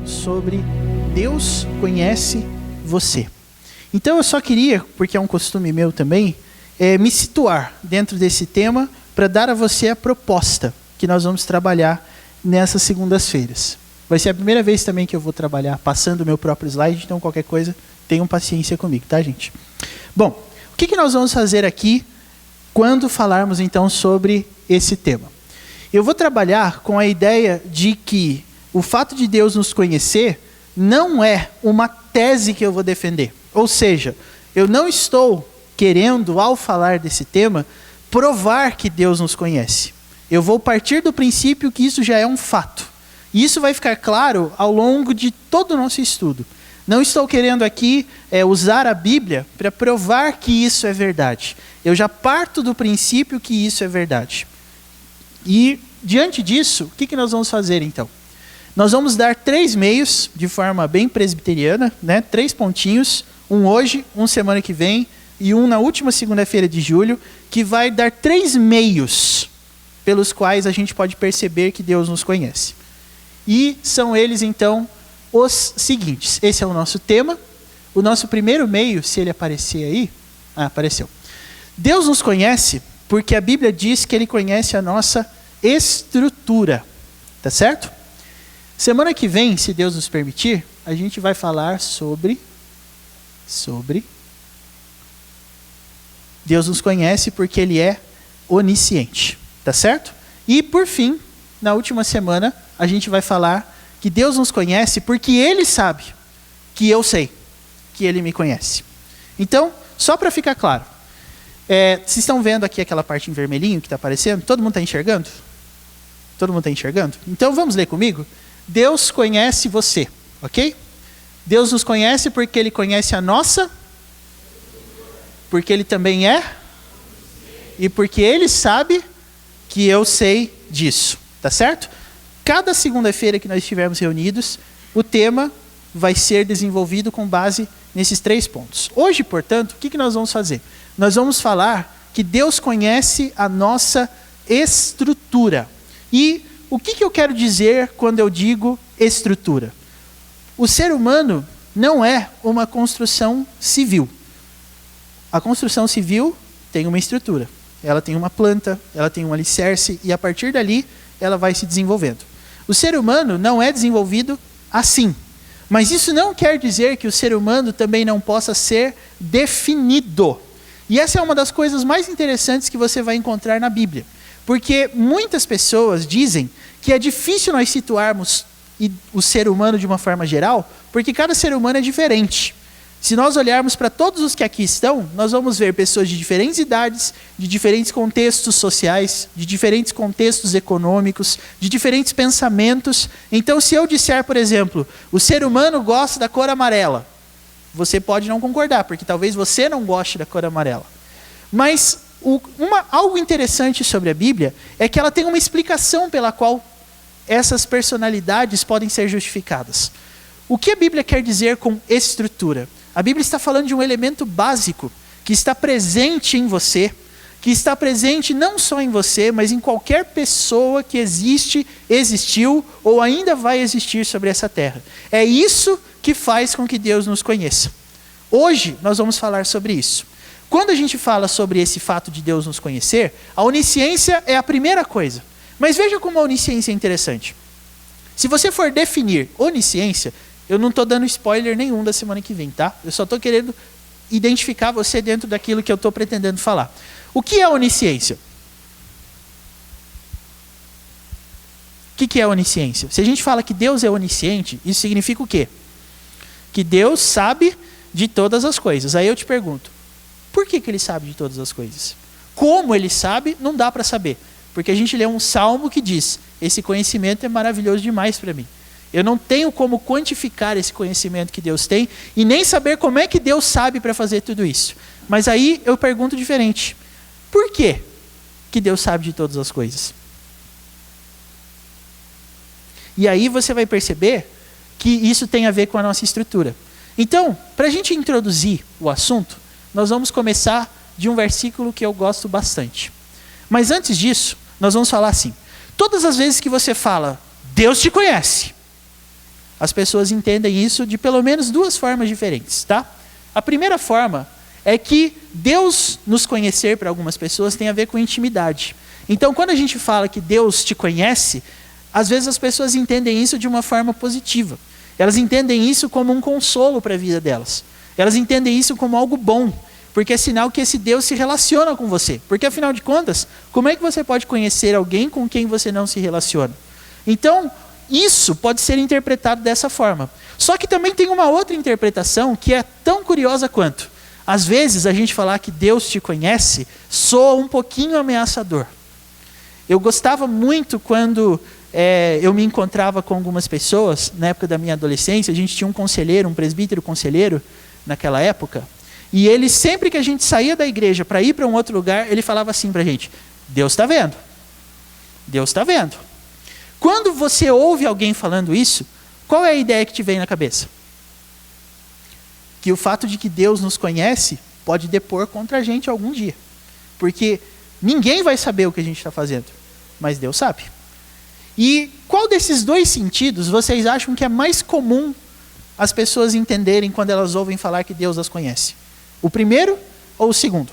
sobre Deus conhece você. Então eu só queria, porque é um costume meu também, me situar dentro desse tema para dar a você a proposta que nós vamos trabalhar nessas segundas-feiras. Vai ser a primeira vez também que eu vou trabalhar passando o meu próprio slide, então qualquer coisa, tenham paciência comigo, tá, gente? Bom, o que nós vamos fazer aqui quando falarmos então sobre esse tema? Eu vou trabalhar com a ideia de que o fato de Deus nos conhecer não é uma tese que eu vou defender. Ou seja, eu não estou querendo, ao falar desse tema, provar que Deus nos conhece. Eu vou partir do princípio que isso já é um fato. E isso vai ficar claro ao longo de todo o nosso estudo. Não estou querendo aqui usar a Bíblia para provar que isso é verdade. Eu já parto do princípio que isso é verdade. E, diante disso, o que nós vamos fazer então? Nós vamos dar 3 meios, de forma bem presbiteriana, 3 pontinhos, um hoje, um semana que vem e um na última segunda-feira de julho, que vai dar 3 meios pelos quais a gente pode perceber que Deus nos conhece. E são eles, então, os seguintes. Esse é o nosso tema. O nosso primeiro meio, se ele aparecer aí... apareceu. Deus nos conhece porque a Bíblia diz que Ele conhece a nossa estrutura. Tá certo? Semana que vem, se Deus nos permitir, a gente vai falar sobre Deus nos conhece porque Ele é onisciente. Tá certo? E, por fim, na última semana, a gente vai falar que Deus nos conhece porque Ele sabe que eu sei que Ele me conhece. Então, só para ficar claro, vocês estão vendo aqui aquela parte em vermelhinho que está aparecendo? Todo mundo está enxergando? Todo mundo está enxergando? Então, vamos ler comigo? Deus conhece você, ok? Deus nos conhece porque Ele conhece a nossa, porque Ele também é, e porque Ele sabe que eu sei disso, tá certo? Cada segunda-feira que nós estivermos reunidos, o tema vai ser desenvolvido com base nesses 3 pontos. Hoje, portanto, o que nós vamos fazer? Nós vamos falar que Deus conhece a nossa estrutura. E o que eu quero dizer quando eu digo estrutura? O ser humano não é uma construção civil. A construção civil tem uma estrutura. Ela tem uma planta, ela tem um alicerce e a partir dali ela vai se desenvolvendo. O ser humano não é desenvolvido assim. Mas isso não quer dizer que o ser humano também não possa ser definido. E essa é uma das coisas mais interessantes que você vai encontrar na Bíblia. Porque muitas pessoas dizem que é difícil nós situarmos o ser humano de uma forma geral, porque cada ser humano é diferente. Se nós olharmos para todos os que aqui estão, nós vamos ver pessoas de diferentes idades, de diferentes contextos sociais, de diferentes contextos econômicos, de diferentes pensamentos. Então, se eu disser, por exemplo, o ser humano gosta da cor amarela, você pode não concordar, porque talvez você não goste da cor amarela. Mas algo interessante sobre a Bíblia é que ela tem uma explicação pela qual essas personalidades podem ser justificadas. O que a Bíblia quer dizer com estrutura? A Bíblia está falando de um elemento básico que está presente em você, que está presente não só em você, mas em qualquer pessoa que existe, existiu ou ainda vai existir sobre essa terra. É isso que faz com que Deus nos conheça. Hoje nós vamos falar sobre isso. Quando a gente fala sobre esse fato de Deus nos conhecer, a onisciência é a primeira coisa. Mas veja como a onisciência é interessante. Se você for definir onisciência, eu não estou dando spoiler nenhum da semana que vem, tá? Eu só estou querendo identificar você dentro daquilo que eu estou pretendendo falar. O que é onisciência? O que é onisciência? Se a gente fala que Deus é onisciente, isso significa o quê? Que Deus sabe de todas as coisas. Aí eu te pergunto, por que Ele sabe de todas as coisas? Como Ele sabe, não dá para saber. Porque a gente lê um salmo que diz, esse conhecimento é maravilhoso demais para mim. Eu não tenho como quantificar esse conhecimento que Deus tem e nem saber como é que Deus sabe para fazer tudo isso. Mas aí eu pergunto diferente. Por quê que Deus sabe de todas as coisas? E aí você vai perceber que isso tem a ver com a nossa estrutura. Então, para a gente introduzir o assunto, nós vamos começar de um versículo que eu gosto bastante. Mas antes disso, nós vamos falar assim. Todas as vezes que você fala, Deus te conhece, as pessoas entendem isso de pelo menos duas formas diferentes, tá? A primeira forma é que Deus nos conhecer para algumas pessoas tem a ver com intimidade. Então, quando a gente fala que Deus te conhece, às vezes as pessoas entendem isso de uma forma positiva. Elas entendem isso como um consolo para a vida delas. Elas entendem isso como algo bom, porque é sinal que esse Deus se relaciona com você. Porque, afinal de contas, como é que você pode conhecer alguém com quem você não se relaciona? Então, isso pode ser interpretado dessa forma. Só que também tem uma outra interpretação que é tão curiosa quanto. Às vezes, a gente falar que Deus te conhece soa um pouquinho ameaçador. Eu gostava muito quando eu me encontrava com algumas pessoas, na época da minha adolescência, a gente tinha um conselheiro, um presbítero conselheiro, naquela época, e ele, sempre que a gente saía da igreja para ir para um outro lugar, ele falava assim para a gente: Deus está vendo. Deus está vendo. Quando você ouve alguém falando isso, qual é a ideia que te vem na cabeça? Que o fato de que Deus nos conhece pode depor contra a gente algum dia. Porque ninguém vai saber o que a gente está fazendo, mas Deus sabe. E qual desses dois sentidos vocês acham que é mais comum as pessoas entenderem quando elas ouvem falar que Deus as conhece? O primeiro ou o segundo?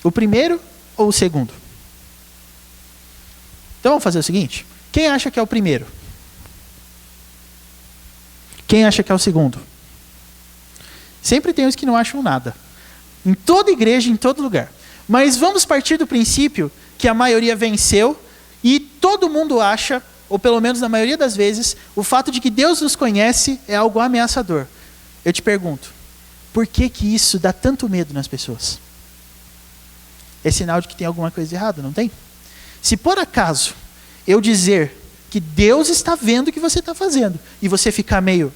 O primeiro ou o segundo? Então vamos fazer o seguinte: quem acha que é o primeiro? Quem acha que é o segundo? Sempre tem os que não acham nada. Em toda igreja, em todo lugar. Mas vamos partir do princípio que a maioria venceu e todo mundo acha, ou pelo menos na maioria das vezes, o fato de que Deus nos conhece é algo ameaçador. Eu te pergunto, por que que isso dá tanto medo nas pessoas? É sinal de que tem alguma coisa errada, não tem? Se por acaso eu dizer que Deus está vendo o que você está fazendo e você ficar meio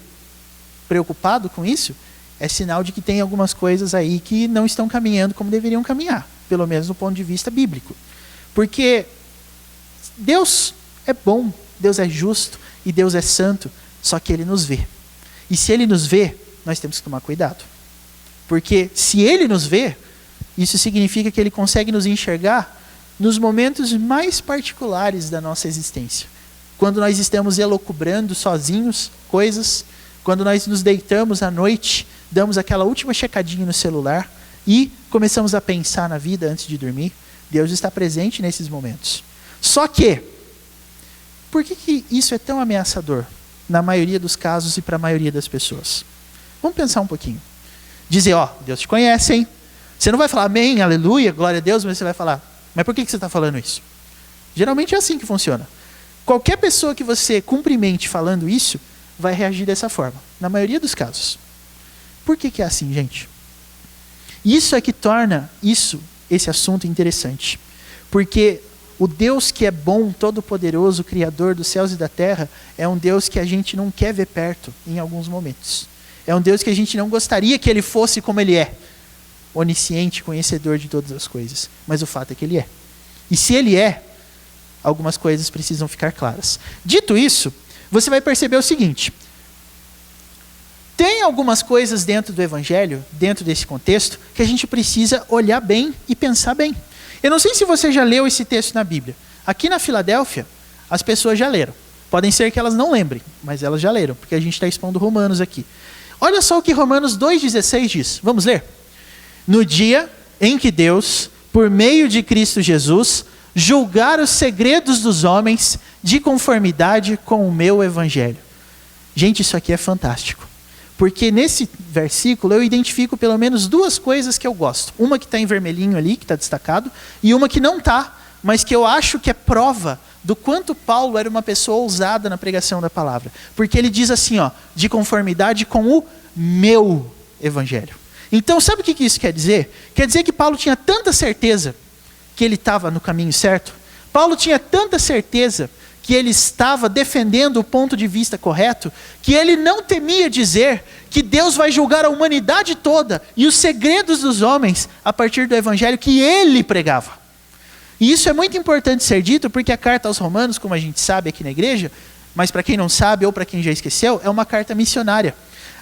preocupado com isso, é sinal de que tem algumas coisas aí que não estão caminhando como deveriam caminhar, pelo menos do ponto de vista bíblico. Porque Deus é bom, Deus é justo e Deus é santo, só que Ele nos vê. E se Ele nos vê, nós temos que tomar cuidado. Porque se Ele nos vê, isso significa que Ele consegue nos enxergar nos momentos mais particulares da nossa existência. Quando nós estamos elucubrando sozinhos coisas, quando nós nos deitamos à noite, damos aquela última checadinha no celular e começamos a pensar na vida antes de dormir, Deus está presente nesses momentos. Só que, por que isso é tão ameaçador na maioria dos casos e para a maioria das pessoas? Vamos pensar um pouquinho. Dizer, Deus te conhece, hein? Você não vai falar amém, aleluia, glória a Deus, mas você vai falar, mas por que você está falando isso? Geralmente é assim que funciona. Qualquer pessoa que você cumprimente falando isso, vai reagir dessa forma, na maioria dos casos. Por que é assim, gente? Isso é que torna esse assunto interessante. Porque o Deus que é bom, todo-poderoso, Criador dos céus e da terra, é um Deus que a gente não quer ver perto em alguns momentos. É um Deus que a gente não gostaria que Ele fosse como Ele é. Onisciente, conhecedor de todas as coisas. Mas o fato é que Ele é. E se Ele é, algumas coisas precisam ficar claras. Dito isso, você vai perceber o seguinte: tem algumas coisas dentro do Evangelho, dentro desse contexto, que a gente precisa olhar bem e pensar bem. Eu não sei se você já leu esse texto na Bíblia. Aqui na Filadélfia, as pessoas já leram. Podem ser que elas não lembrem, mas elas já leram, porque a gente está expondo Romanos aqui. Olha só o que Romanos 2,16 diz. Vamos ler? No dia em que Deus, por meio de Cristo Jesus, julgar os segredos dos homens de conformidade com o meu Evangelho. Gente, isso aqui é fantástico. Porque nesse versículo eu identifico pelo menos duas coisas que eu gosto. Uma que está em vermelhinho ali, que está destacado, e uma que não está, mas que eu acho que é prova do quanto Paulo era uma pessoa ousada na pregação da palavra. Porque ele diz assim, de conformidade com o meu Evangelho. Então, sabe o que isso quer dizer? Quer dizer que Paulo tinha tanta certeza que ele estava no caminho certo. Paulo tinha tanta certeza que ele estava defendendo o ponto de vista correto, que ele não temia dizer que Deus vai julgar a humanidade toda e os segredos dos homens a partir do Evangelho que ele pregava. E isso é muito importante ser dito, porque a carta aos Romanos, como a gente sabe aqui na igreja, mas para quem não sabe ou para quem já esqueceu, é uma carta missionária.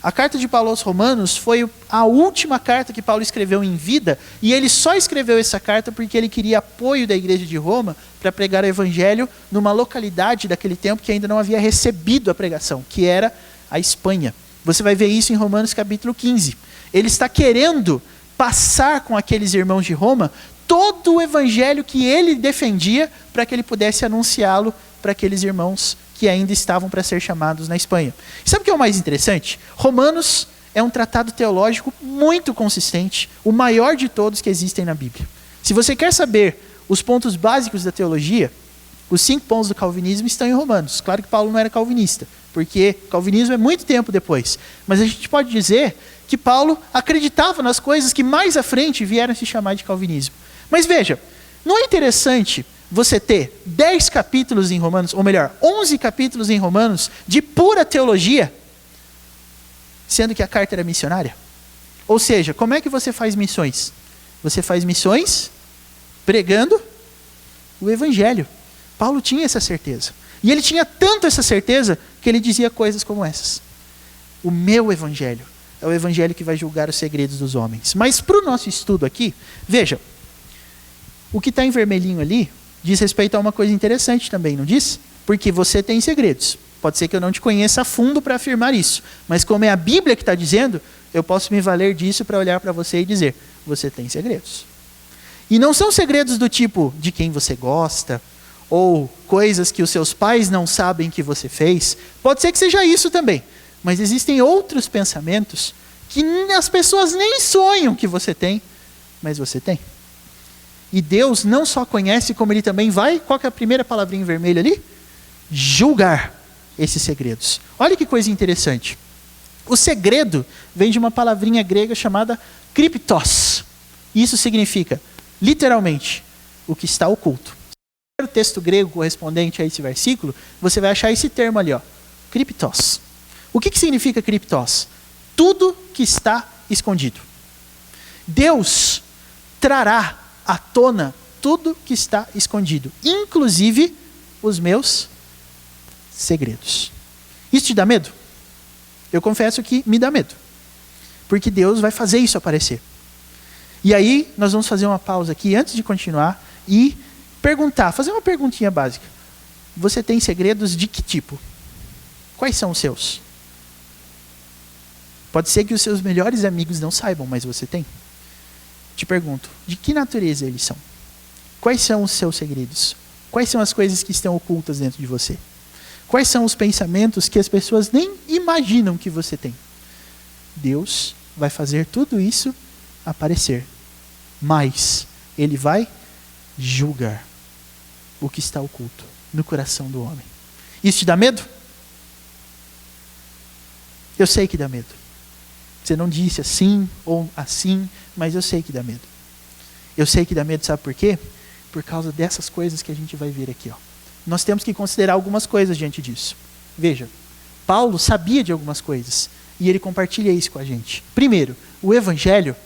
A carta de Paulo aos Romanos foi a última carta que Paulo escreveu em vida, e ele só escreveu essa carta porque ele queria apoio da igreja de Roma para pregar o evangelho numa localidade daquele tempo que ainda não havia recebido a pregação, que era a Espanha. Você vai ver isso em Romanos capítulo 15. Ele está querendo passar com aqueles irmãos de Roma todo o evangelho que ele defendia para que ele pudesse anunciá-lo para aqueles irmãos que ainda estavam para ser chamados na Espanha. E sabe o que é o mais interessante? Romanos é um tratado teológico muito consistente, o maior de todos que existem na Bíblia. Se você quer saber os pontos básicos da teologia, os 5 pontos do calvinismo estão em Romanos. Claro que Paulo não era calvinista, porque o calvinismo é muito tempo depois. Mas a gente pode dizer que Paulo acreditava nas coisas que mais à frente vieram a se chamar de calvinismo. Mas veja, não é interessante você ter 10 capítulos em Romanos, ou melhor, 11 capítulos em Romanos, de pura teologia, sendo que a carta era missionária? Ou seja, como é que você faz missões? Você faz missões pregando o evangelho. Paulo tinha essa certeza. E ele tinha tanto essa certeza que ele dizia coisas como essas. O meu evangelho é o evangelho que vai julgar os segredos dos homens. Mas para o nosso estudo aqui, veja, o que está em vermelhinho ali diz respeito a uma coisa interessante também, não diz? Porque você tem segredos. Pode ser que eu não te conheça a fundo para afirmar isso, mas como é a Bíblia que está dizendo, eu posso me valer disso para olhar para você e dizer, você tem segredos. E não são segredos do tipo de quem você gosta, ou coisas que os seus pais não sabem que você fez. Pode ser que seja isso também, mas existem outros pensamentos que as pessoas nem sonham que você tem, mas você tem. E Deus não só conhece, como Ele também vai, qual que é a primeira palavrinha em vermelho ali? Julgar esses segredos. Olha que coisa interessante. O segredo vem de uma palavrinha grega chamada kriptos. Isso significa, literalmente, o que está oculto. O texto grego correspondente a esse versículo, você vai achar esse termo ali, ó, kriptos. O que significa kriptos? Tudo que está escondido. Deus trará à tona tudo que está escondido, inclusive os meus segredos. Isso te dá medo? Eu confesso que me dá medo, porque Deus vai fazer isso aparecer. E aí nós vamos fazer uma pausa aqui antes de continuar e perguntar, fazer uma perguntinha básica. Você tem segredos de que tipo? Quais são os seus? Pode ser que os seus melhores amigos não saibam, mas você tem. Te pergunto, de que natureza eles são? Quais são os seus segredos? Quais são as coisas que estão ocultas dentro de você? Quais são os pensamentos que as pessoas nem imaginam que você tem? Deus vai fazer tudo isso aparecer, mas Ele vai julgar o que está oculto no coração do homem. Isso te dá medo? Eu sei que dá medo. Você não disse assim ou assim, mas eu sei que dá medo. Eu sei que dá medo, sabe por quê? Por causa dessas coisas que a gente vai ver aqui, ó. Nós temos que considerar algumas coisas diante disso. Veja, Paulo sabia de algumas coisas e ele compartilha isso com a gente. Primeiro, o evangelho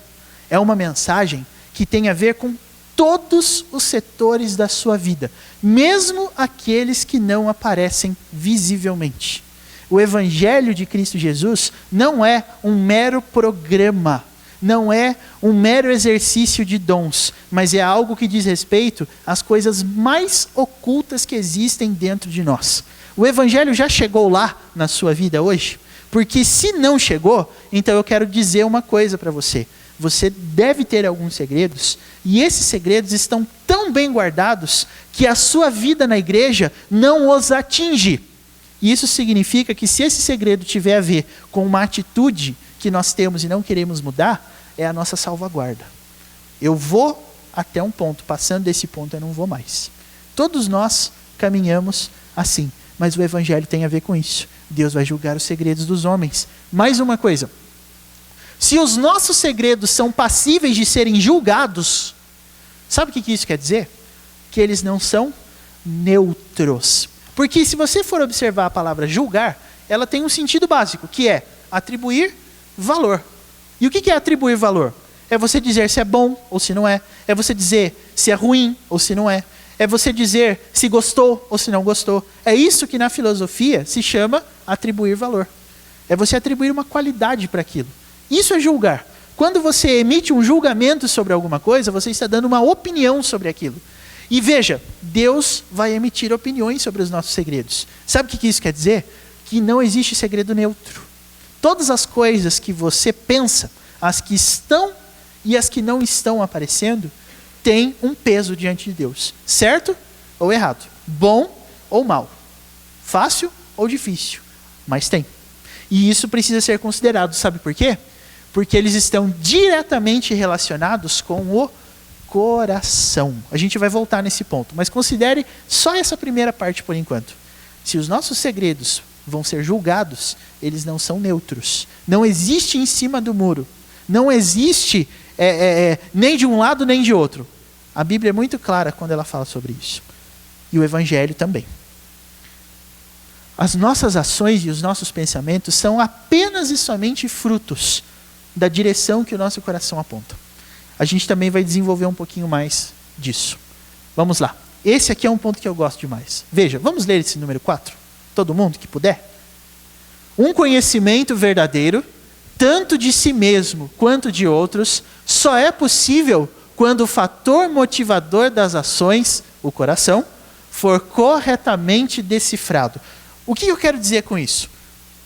é uma mensagem que tem a ver com todos os setores da sua vida, mesmo aqueles que não aparecem visivelmente. O evangelho de Cristo Jesus não é um mero programa, não é um mero exercício de dons, mas é algo que diz respeito às coisas mais ocultas que existem dentro de nós. O evangelho já chegou lá na sua vida hoje? Porque se não chegou, então eu quero dizer uma coisa para você. Você deve ter alguns segredos, e esses segredos estão tão bem guardados que a sua vida na igreja não os atinge. E isso significa que se esse segredo tiver a ver com uma atitude que nós temos e não queremos mudar, é a nossa salvaguarda. Eu vou até um ponto, passando desse ponto eu não vou mais. Todos nós caminhamos assim, mas o evangelho tem a ver com isso. Deus vai julgar os segredos dos homens. Mais uma coisa, se os nossos segredos são passíveis de serem julgados, sabe o que isso quer dizer? Que eles não são neutros. Porque se você for observar a palavra julgar, ela tem um sentido básico, que é atribuir valor. E o que é atribuir valor? É você dizer se é bom ou se não é. É você dizer se é ruim ou se não é. É você dizer se gostou ou se não gostou. É isso que na filosofia se chama atribuir valor. É você atribuir uma qualidade para aquilo. Isso é julgar. Quando você emite um julgamento sobre alguma coisa, você está dando uma opinião sobre aquilo. E veja, Deus vai emitir opiniões sobre os nossos segredos. Sabe o que isso quer dizer? Que não existe segredo neutro. Todas as coisas que você pensa, as que estão e as que não estão aparecendo, têm um peso diante de Deus. Certo ou errado? Bom ou mal? Fácil ou difícil? Mas tem. E isso precisa ser considerado. Sabe por quê? Porque eles estão diretamente relacionados com o coração. A gente vai voltar nesse ponto, mas considere só essa primeira parte por enquanto. Se os nossos segredos vão ser julgados, eles não são neutros. Não existe em cima do muro. Não existe nem de um lado nem de outro. A Bíblia é muito clara quando ela fala sobre isso. E o Evangelho também. As nossas ações e os nossos pensamentos são apenas e somente frutos da direção que o nosso coração aponta. A gente também vai desenvolver um pouquinho mais disso. Vamos lá. Esse aqui é um ponto que eu gosto demais. Veja, vamos ler esse número 4? Todo mundo que puder? Um conhecimento verdadeiro, tanto de si mesmo quanto de outros, só é possível quando o fator motivador das ações, o coração, for corretamente decifrado. O que eu quero dizer com isso?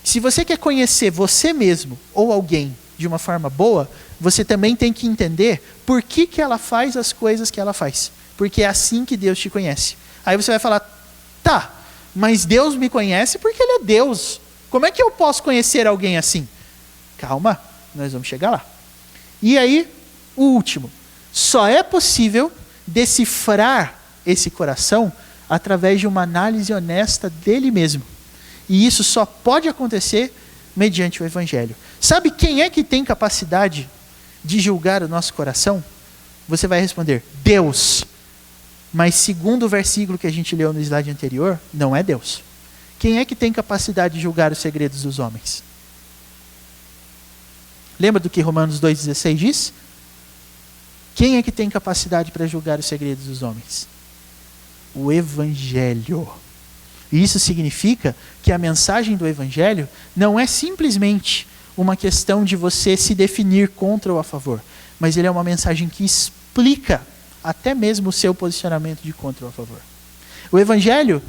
Se você quer conhecer você mesmo ou alguém de uma forma boa, você também tem que entender por que ela faz as coisas que ela faz. Porque é assim que Deus te conhece. Aí você vai falar, tá, mas Deus me conhece porque Ele é Deus. Como é que eu posso conhecer alguém assim? Calma, nós vamos chegar lá. E aí, o último. Só é possível decifrar esse coração através de uma análise honesta dele mesmo. E isso só pode acontecer mediante o Evangelho. Sabe quem é que tem capacidade de julgar o nosso coração? Você vai responder, Deus. Mas segundo o versículo que a gente leu no slide anterior, não é Deus. Quem é que tem capacidade de julgar os segredos dos homens? Lembra do que Romanos 2,16 diz? Quem é que tem capacidade para julgar os segredos dos homens? O Evangelho. E isso significa que a mensagem do Evangelho não é simplesmente uma questão de você se definir contra ou a favor, mas ele é uma mensagem que explica até mesmo o seu posicionamento de contra ou a favor. O Evangelho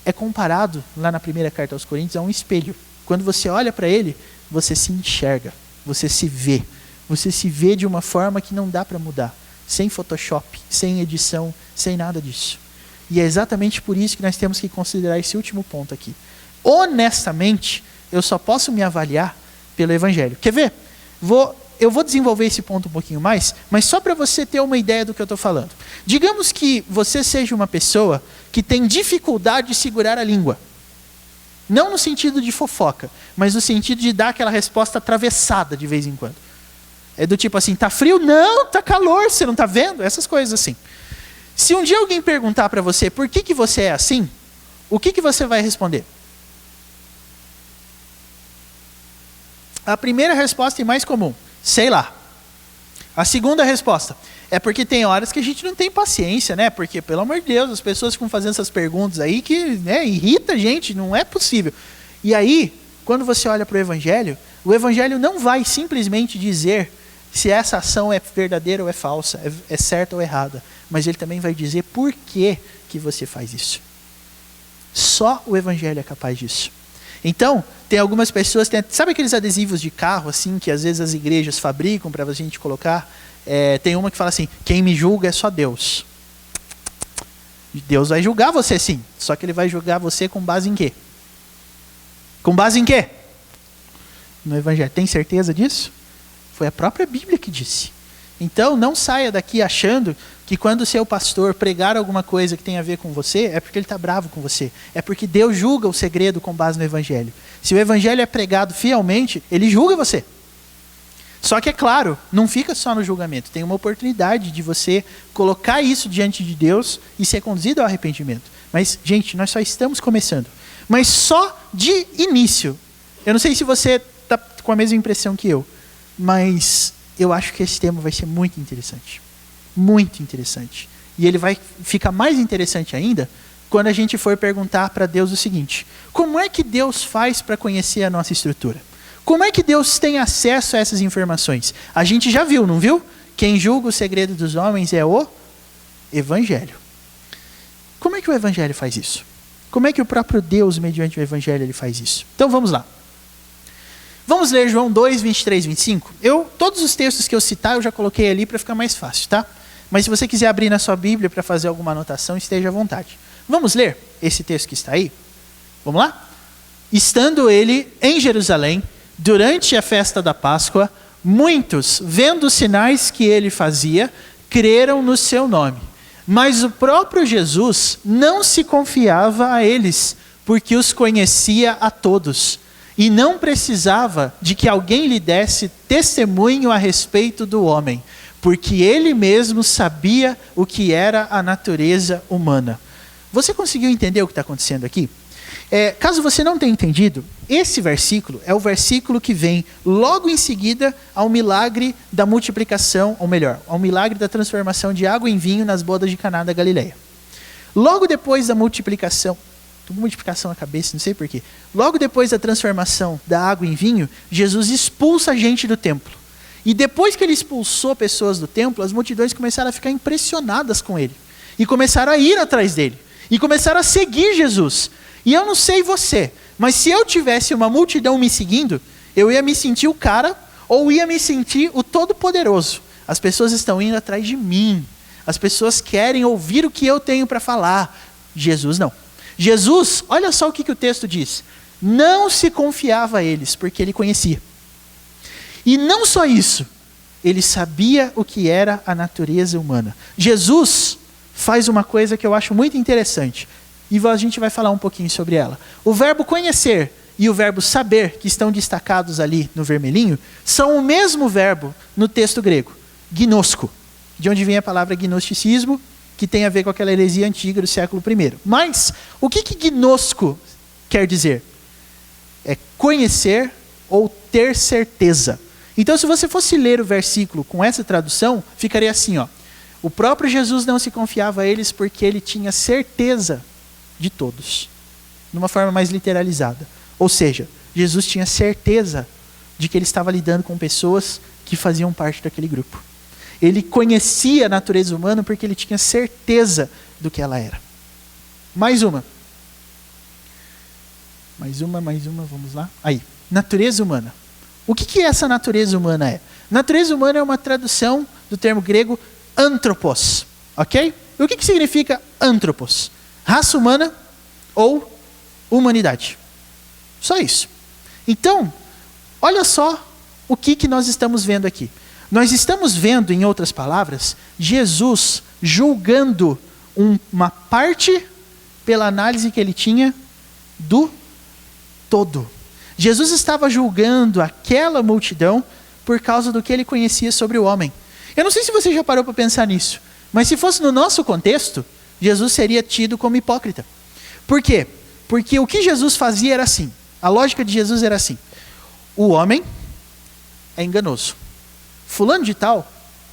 é comparado, lá na primeira carta aos Coríntios, a um espelho. Quando você olha para ele, você se enxerga, você se vê. Você se vê de uma forma que não dá para mudar, sem Photoshop, sem edição, sem nada disso. E é exatamente por isso que nós temos que considerar esse último ponto aqui. Honestamente, eu só posso me avaliar pelo Evangelho. Quer ver? Eu vou desenvolver esse ponto um pouquinho mais, mas só para você ter uma ideia do que eu estou falando. Digamos que você seja uma pessoa que tem dificuldade de segurar a língua. Não no sentido de fofoca, mas no sentido de dar aquela resposta atravessada de vez em quando. É do tipo assim, tá frio? Não, tá calor, você não tá vendo? Essas coisas assim. Se um dia alguém perguntar para você por que você é assim, o que você vai responder? A primeira resposta e mais comum, sei lá. A segunda resposta, é porque tem horas que a gente não tem paciência, né? Porque, pelo amor de Deus, as pessoas ficam fazendo essas perguntas aí que irrita a gente, não é possível. E aí, quando você olha para o Evangelho não vai simplesmente dizer se essa ação é verdadeira ou é falsa, é certa ou errada. Mas ele também vai dizer por que você faz isso. Só o Evangelho é capaz disso. Então, tem algumas pessoas, sabe aqueles adesivos de carro, assim, que às vezes as igrejas fabricam para a gente colocar? Tem uma que fala assim, quem me julga é só Deus. Deus vai julgar você sim, só que ele vai julgar você com base em quê? Com base em quê? No Evangelho. Tem certeza disso? Foi a própria Bíblia que disse. Então, não saia daqui achando que quando o seu pastor pregar alguma coisa que tem a ver com você, é porque ele está bravo com você. É porque Deus julga o segredo com base no Evangelho. Se o Evangelho é pregado fielmente, ele julga você. Só que é claro, não fica só no julgamento. Tem uma oportunidade de você colocar isso diante de Deus e ser conduzido ao arrependimento. Mas, gente, nós só estamos começando. Mas só de início. Eu não sei se você está com a mesma impressão que eu, mas eu acho que esse tema vai ser muito interessante. Muito interessante. E ele vai ficar mais interessante ainda quando a gente for perguntar para Deus o seguinte: como é que Deus faz para conhecer a nossa estrutura? Como é que Deus tem acesso a essas informações? A gente já viu, não viu? Quem julga o segredo dos homens é o Evangelho. Como é que o Evangelho faz isso? Como é que o próprio Deus, mediante o Evangelho, ele faz isso? Então vamos lá. Vamos ler João 2, 23, 25. Todos os textos que eu citar, eu já coloquei ali para ficar mais fácil, tá? Mas se você quiser abrir na sua Bíblia para fazer alguma anotação, esteja à vontade. Vamos ler esse texto que está aí? Vamos lá? Estando ele em Jerusalém, durante a festa da Páscoa, muitos, vendo os sinais que ele fazia, creram no seu nome. Mas o próprio Jesus não se confiava a eles, porque os conhecia a todos, e não precisava de que alguém lhe desse testemunho a respeito do homem, porque ele mesmo sabia o que era a natureza humana. Você conseguiu entender o que está acontecendo aqui? Caso você não tenha entendido, esse versículo é o versículo que vem logo em seguida ao milagre da multiplicação, ou melhor, ao milagre da transformação de água em vinho nas bodas de Caná da Galileia. Logo depois da multiplicação na cabeça, não sei porquê. Logo depois da transformação da água em vinho, Jesus expulsa a gente do templo. E depois que ele expulsou pessoas do templo, as multidões começaram a ficar impressionadas com ele. E começaram a ir atrás dele. E começaram a seguir Jesus. E eu não sei você, mas se eu tivesse uma multidão me seguindo, eu ia me sentir o cara ou ia me sentir o todo-poderoso. As pessoas estão indo atrás de mim. As pessoas querem ouvir o que eu tenho para falar. Jesus não. Jesus, olha só o que o texto diz. Não se confiava a eles, porque ele conhecia. E não só isso, ele sabia o que era a natureza humana. Jesus faz uma coisa que eu acho muito interessante. E a gente vai falar um pouquinho sobre ela. O verbo conhecer e o verbo saber, que estão destacados ali no vermelhinho, são o mesmo verbo no texto grego, gnosko, de onde vem a palavra gnosticismo, que tem a ver com aquela heresia antiga do século I. Mas, o que gnosko quer dizer? É conhecer ou ter certeza. Então, se você fosse ler o versículo com essa tradução, ficaria assim, ó. O próprio Jesus não se confiava a eles porque ele tinha certeza de todos, de uma forma mais literalizada. Ou seja, Jesus tinha certeza de que ele estava lidando com pessoas que faziam parte daquele grupo. Ele conhecia a natureza humana porque ele tinha certeza do que ela era. Mais uma, vamos lá. Aí, natureza humana. O que essa natureza humana é? Natureza humana é uma tradução do termo grego anthropos, ok? E o que significa anthropos? Raça humana ou humanidade. Só isso. Então, olha só o que nós estamos vendo aqui. Nós estamos vendo, em outras palavras, Jesus julgando uma parte pela análise que ele tinha do todo. Jesus estava julgando aquela multidão por causa do que ele conhecia sobre o homem. Eu não sei se você já parou para pensar nisso, mas se fosse no nosso contexto, Jesus seria tido como hipócrita. Por quê? Porque o que Jesus fazia era assim. A lógica de Jesus era assim. O homem é enganoso. Fulano de tal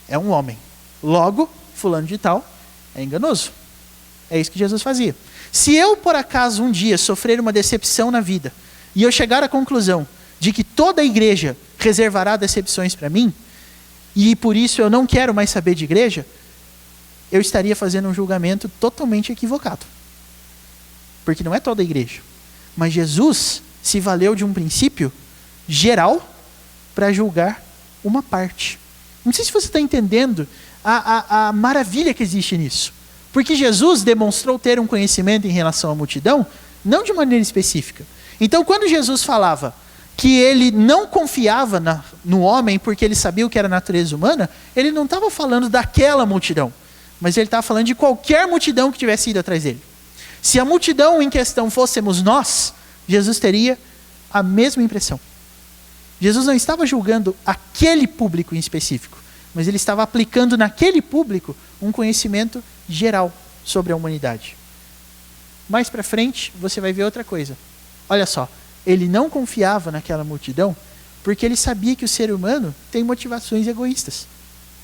é um homem. Logo, fulano de tal é enganoso. É isso que Jesus fazia. Se eu, por acaso, um dia sofrer uma decepção na vida, e eu chegar à conclusão de que toda a igreja reservará decepções para mim, e por isso eu não quero mais saber de igreja, eu estaria fazendo um julgamento totalmente equivocado. Porque não é toda a igreja. Mas Jesus se valeu de um princípio geral para julgar uma parte. Não sei se você está entendendo a maravilha que existe nisso. Porque Jesus demonstrou ter um conhecimento em relação à multidão, não de maneira específica. Então, quando Jesus falava que ele não confiava no homem porque ele sabia o que era a natureza humana, ele não estava falando daquela multidão, mas ele estava falando de qualquer multidão que tivesse ido atrás dele. Se a multidão em questão fôssemos nós, Jesus teria a mesma impressão. Jesus não estava julgando aquele público em específico, mas ele estava aplicando naquele público um conhecimento geral sobre a humanidade. Mais para frente, você vai ver outra coisa. Olha só, ele não confiava naquela multidão porque ele sabia que o ser humano tem motivações egoístas.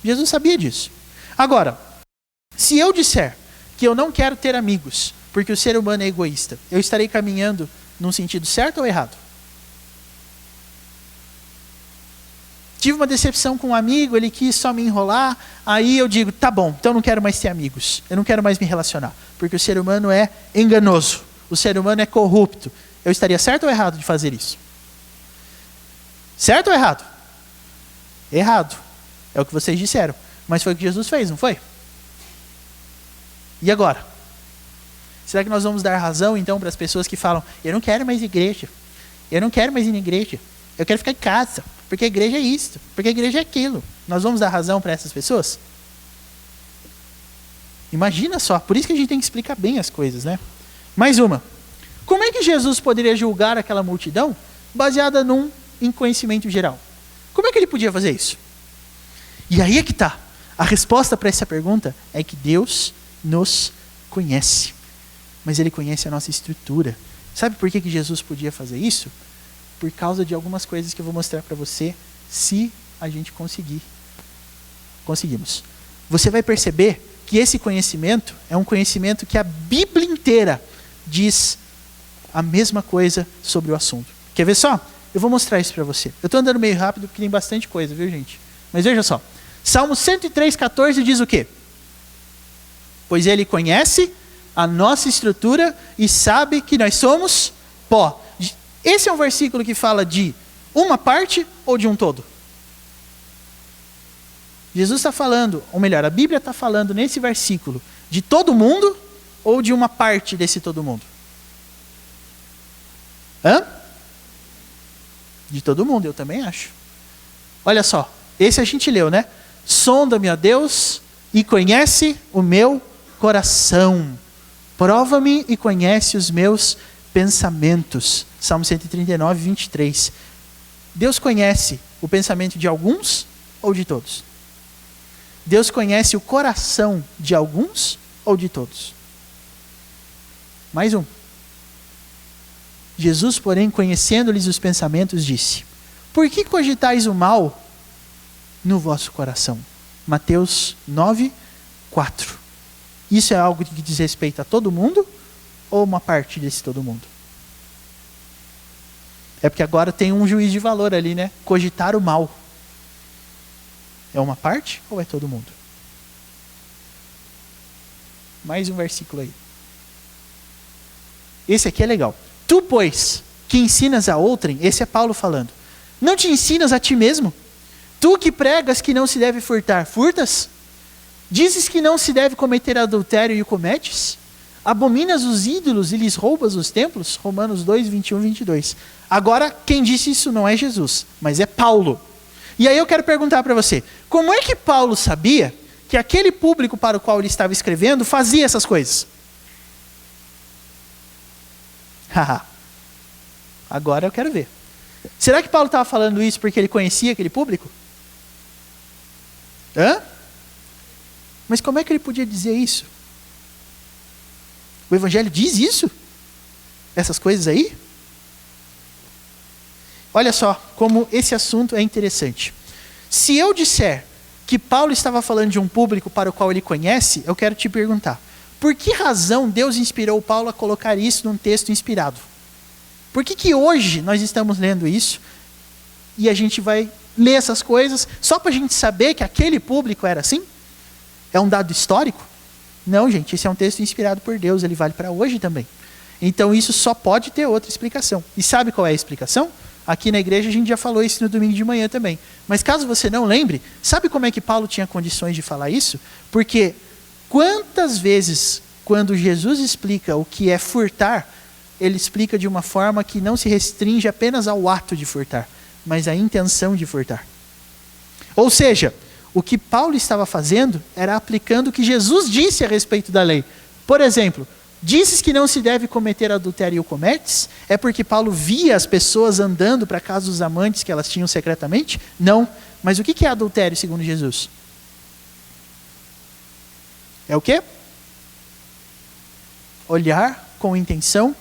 Jesus sabia disso. Agora, se eu disser que eu não quero ter amigos porque o ser humano é egoísta, eu estarei caminhando num sentido certo ou errado? Tive uma decepção com um amigo, ele quis só me enrolar, aí eu digo, tá bom, então eu não quero mais ter amigos, eu não quero mais me relacionar, porque o ser humano é enganoso, o ser humano é corrupto. Eu estaria certo ou errado de fazer isso? Certo ou errado? Errado. É o que vocês disseram. Mas foi o que Jesus fez, não foi? E agora? Será que nós vamos dar razão então para as pessoas que falam, eu não quero mais igreja, eu não quero mais ir na igreja, eu quero ficar em casa, porque a igreja é isso, porque a igreja é aquilo. Nós vamos dar razão para essas pessoas? Imagina só, por isso que a gente tem que explicar bem as coisas, né? Mais uma. Como é que Jesus poderia julgar aquela multidão baseada em conhecimento geral? Como é que ele podia fazer isso? E aí é que está. A resposta para essa pergunta é que Deus nos conhece. Mas Ele conhece a nossa estrutura. Sabe por que Jesus podia fazer isso? Por causa de algumas coisas que eu vou mostrar para você, se a gente conseguimos. Você vai perceber que esse conhecimento é um conhecimento que a Bíblia inteira diz a mesma coisa sobre o assunto. Quer ver só? Eu vou mostrar isso para você. Eu estou andando meio rápido porque tem bastante coisa, viu, gente? Mas veja só. Salmo 103,14 diz o quê? Pois Ele conhece a nossa estrutura e sabe que nós somos pó. Esse é um versículo que fala de uma parte ou de um todo? Jesus está falando, ou melhor, a Bíblia está falando nesse versículo de todo mundo ou de uma parte desse todo mundo? Hã? De todo mundo, eu também acho. Olha só, esse a gente leu, né? Sonda-me, ó Deus, e conhece o meu coração. Prova-me e conhece os meus pensamentos. Salmo 139, 23. Deus conhece o pensamento de alguns ou de todos? Deus conhece o coração de alguns ou de todos? Mais um. Jesus, porém, conhecendo-lhes os pensamentos, disse: por que cogitais o mal no vosso coração? Mateus 9, 4. Isso é algo que diz respeito a todo mundo ou uma parte desse todo mundo? É porque agora tem um juiz de valor ali, né? Cogitar o mal. É uma parte ou é todo mundo? Mais um versículo aí. Esse aqui é legal. Tu, pois, que ensinas a outrem, esse é Paulo falando, não te ensinas a ti mesmo? Tu que pregas que não se deve furtar, furtas? Dizes que não se deve cometer adultério e o cometes? Abominas os ídolos e lhes roubas os templos? Romanos 2, 21, 22. Agora, quem disse isso não é Jesus, mas é Paulo. E aí eu quero perguntar para você, como é que Paulo sabia que aquele público para o qual ele estava escrevendo fazia essas coisas? Agora eu quero ver. Será que Paulo estava falando isso porque ele conhecia aquele público? Hã? Mas como é que ele podia dizer isso? O Evangelho diz isso? Essas coisas aí? Olha só como esse assunto é interessante. Se eu disser que Paulo estava falando de um público para o qual ele conhece, eu quero te perguntar, por que razão Deus inspirou Paulo a colocar isso num texto inspirado? Por que hoje nós estamos lendo isso e a gente vai ler essas coisas só para a gente saber que aquele público era assim? É um dado histórico? Não, gente, esse é um texto inspirado por Deus, ele vale para hoje também. Então isso só pode ter outra explicação. E sabe qual é a explicação? Aqui na igreja a gente já falou isso no domingo de manhã também. Mas caso você não lembre, sabe como é que Paulo tinha condições de falar isso? Porque quantas vezes, quando Jesus explica o que é furtar, ele explica de uma forma que não se restringe apenas ao ato de furtar, mas à intenção de furtar. Ou seja, o que Paulo estava fazendo era aplicando o que Jesus disse a respeito da lei. Por exemplo, dizes que não se deve cometer adultério e o cometes? É porque Paulo via as pessoas andando para a casa dos amantes que elas tinham secretamente? Não. Mas o que é adultério segundo Jesus? É o quê? Olhar com intenção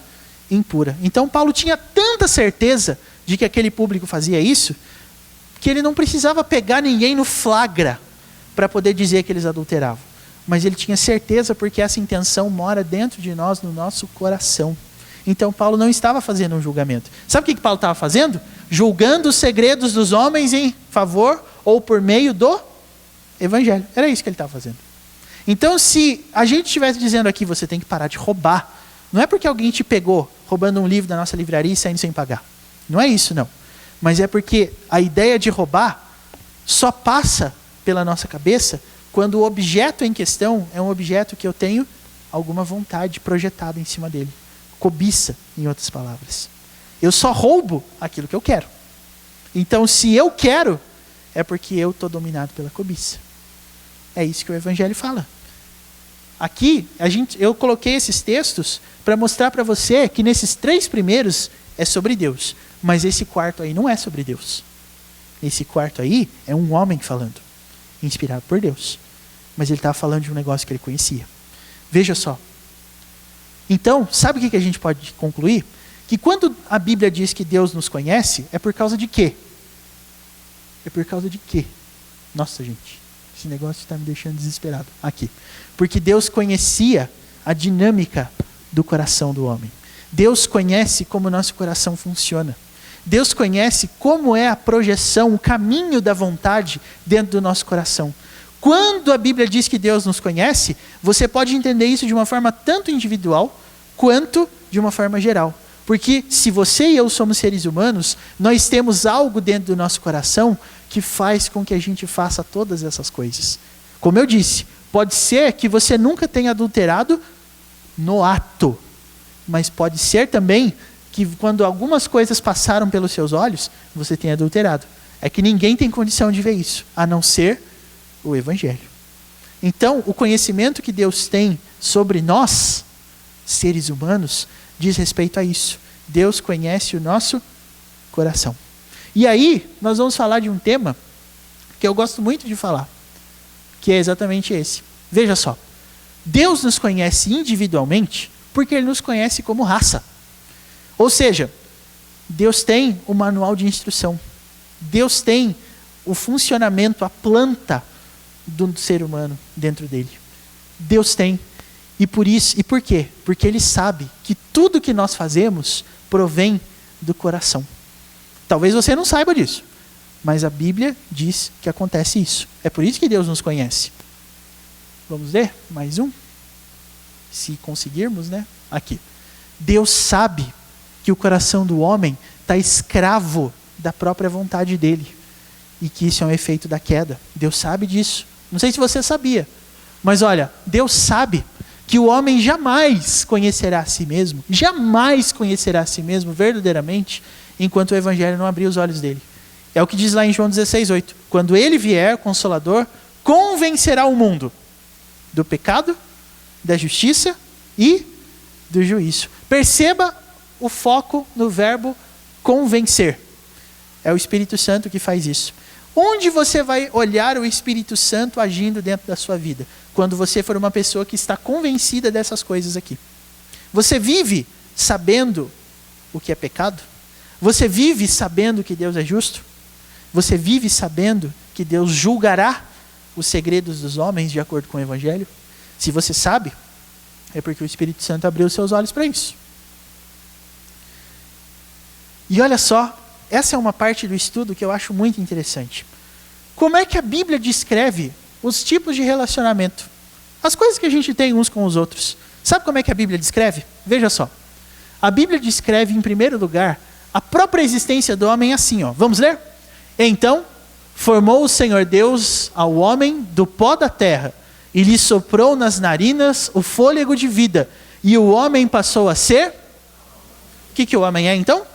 impura. Então Paulo tinha tanta certeza de que aquele público fazia isso, que ele não precisava pegar ninguém no flagra para poder dizer que eles adulteravam. mas ele tinha certeza porque essa intenção mora dentro de nós, no nosso coração. Então Paulo não estava fazendo um julgamento. Sabe o que Paulo estava fazendo? Julgando os segredos dos homens em favor ou por meio do evangelho. Era isso que ele estava fazendo. Então, se a gente estivesse dizendo aqui, você tem que parar de roubar, não é porque alguém te pegou roubando um livro da nossa livraria e saindo sem pagar. Não é isso, não. Mas é porque a ideia de roubar só passa pela nossa cabeça quando o objeto em questão é um objeto que eu tenho alguma vontade projetada em cima dele. Cobiça, em outras palavras. Eu só roubo aquilo que eu quero. Então, se eu quero, é porque eu estou dominado pela cobiça. É isso que o Evangelho fala. Aqui, eu coloquei esses textos para mostrar para você que nesses 3 primeiros é sobre Deus. Mas esse quarto aí não é sobre Deus. Esse quarto aí é um homem falando, inspirado por Deus. Mas ele estava falando de um negócio que ele conhecia. Veja só. Então, sabe o que a gente pode concluir? Que quando a Bíblia diz que Deus nos conhece, é por causa de quê? É por causa de quê? Nossa, gente, esse negócio está me deixando desesperado. Aqui. Porque Deus conhecia a dinâmica do coração do homem. Deus conhece como o nosso coração funciona. Deus conhece como é a projeção, o caminho da vontade dentro do nosso coração. Quando a Bíblia diz que Deus nos conhece, você pode entender isso de uma forma tanto individual, quanto de uma forma geral. Porque se você e eu somos seres humanos, nós temos algo dentro do nosso coração que faz com que a gente faça todas essas coisas. Como eu disse, pode ser que você nunca tenha adulterado no ato, mas pode ser também que quando algumas coisas passaram pelos seus olhos, você tenha adulterado. É que ninguém tem condição de ver isso, a não ser o Evangelho. Então, o conhecimento que Deus tem sobre nós, seres humanos, diz respeito a isso. Deus conhece o nosso coração. E aí, nós vamos falar de um tema que eu gosto muito de falar, que é exatamente esse. Veja só, Deus nos conhece individualmente porque Ele nos conhece como raça. Ou seja, Deus tem o manual de instrução. Deus tem o funcionamento, a planta do ser humano dentro dele. Deus tem. E por isso, e por quê? Porque Ele sabe que tudo que nós fazemos provém do coração. Talvez você não saiba disso, mas a Bíblia diz que acontece isso. É por isso que Deus nos conhece. Vamos ler mais um? Se conseguirmos, né? Aqui. Deus sabe que o coração do homem está escravo da própria vontade dele. E que isso é um efeito da queda. Deus sabe disso. Não sei se você sabia. Mas olha, Deus sabe que o homem jamais conhecerá a si mesmo. Jamais conhecerá a si mesmo verdadeiramente, enquanto o Evangelho não abrir os olhos dele. É o que diz lá em João 16:8. Quando Ele vier, Consolador, convencerá o mundo do pecado, da justiça e do juízo. Perceba o foco no verbo convencer. É o Espírito Santo que faz isso. Onde você vai olhar o Espírito Santo agindo dentro da sua vida? Quando você for uma pessoa que está convencida dessas coisas aqui. Você vive sabendo o que é pecado? Você vive sabendo que Deus é justo? Você vive sabendo que Deus julgará os segredos dos homens de acordo com o Evangelho? Se você sabe, é porque o Espírito Santo abriu os seus olhos para isso. E olha só, essa é uma parte do estudo que eu acho muito interessante. Como é que a Bíblia descreve os tipos de relacionamento? As coisas que a gente tem uns com os outros. Sabe como é que a Bíblia descreve? Veja só. A Bíblia descreve, em primeiro lugar, a própria existência do homem assim, ó. Vamos ler? Então, formou o Senhor Deus ao homem do pó da terra, e lhe soprou nas narinas o fôlego de vida, e o homem passou a ser... O que o homem é então?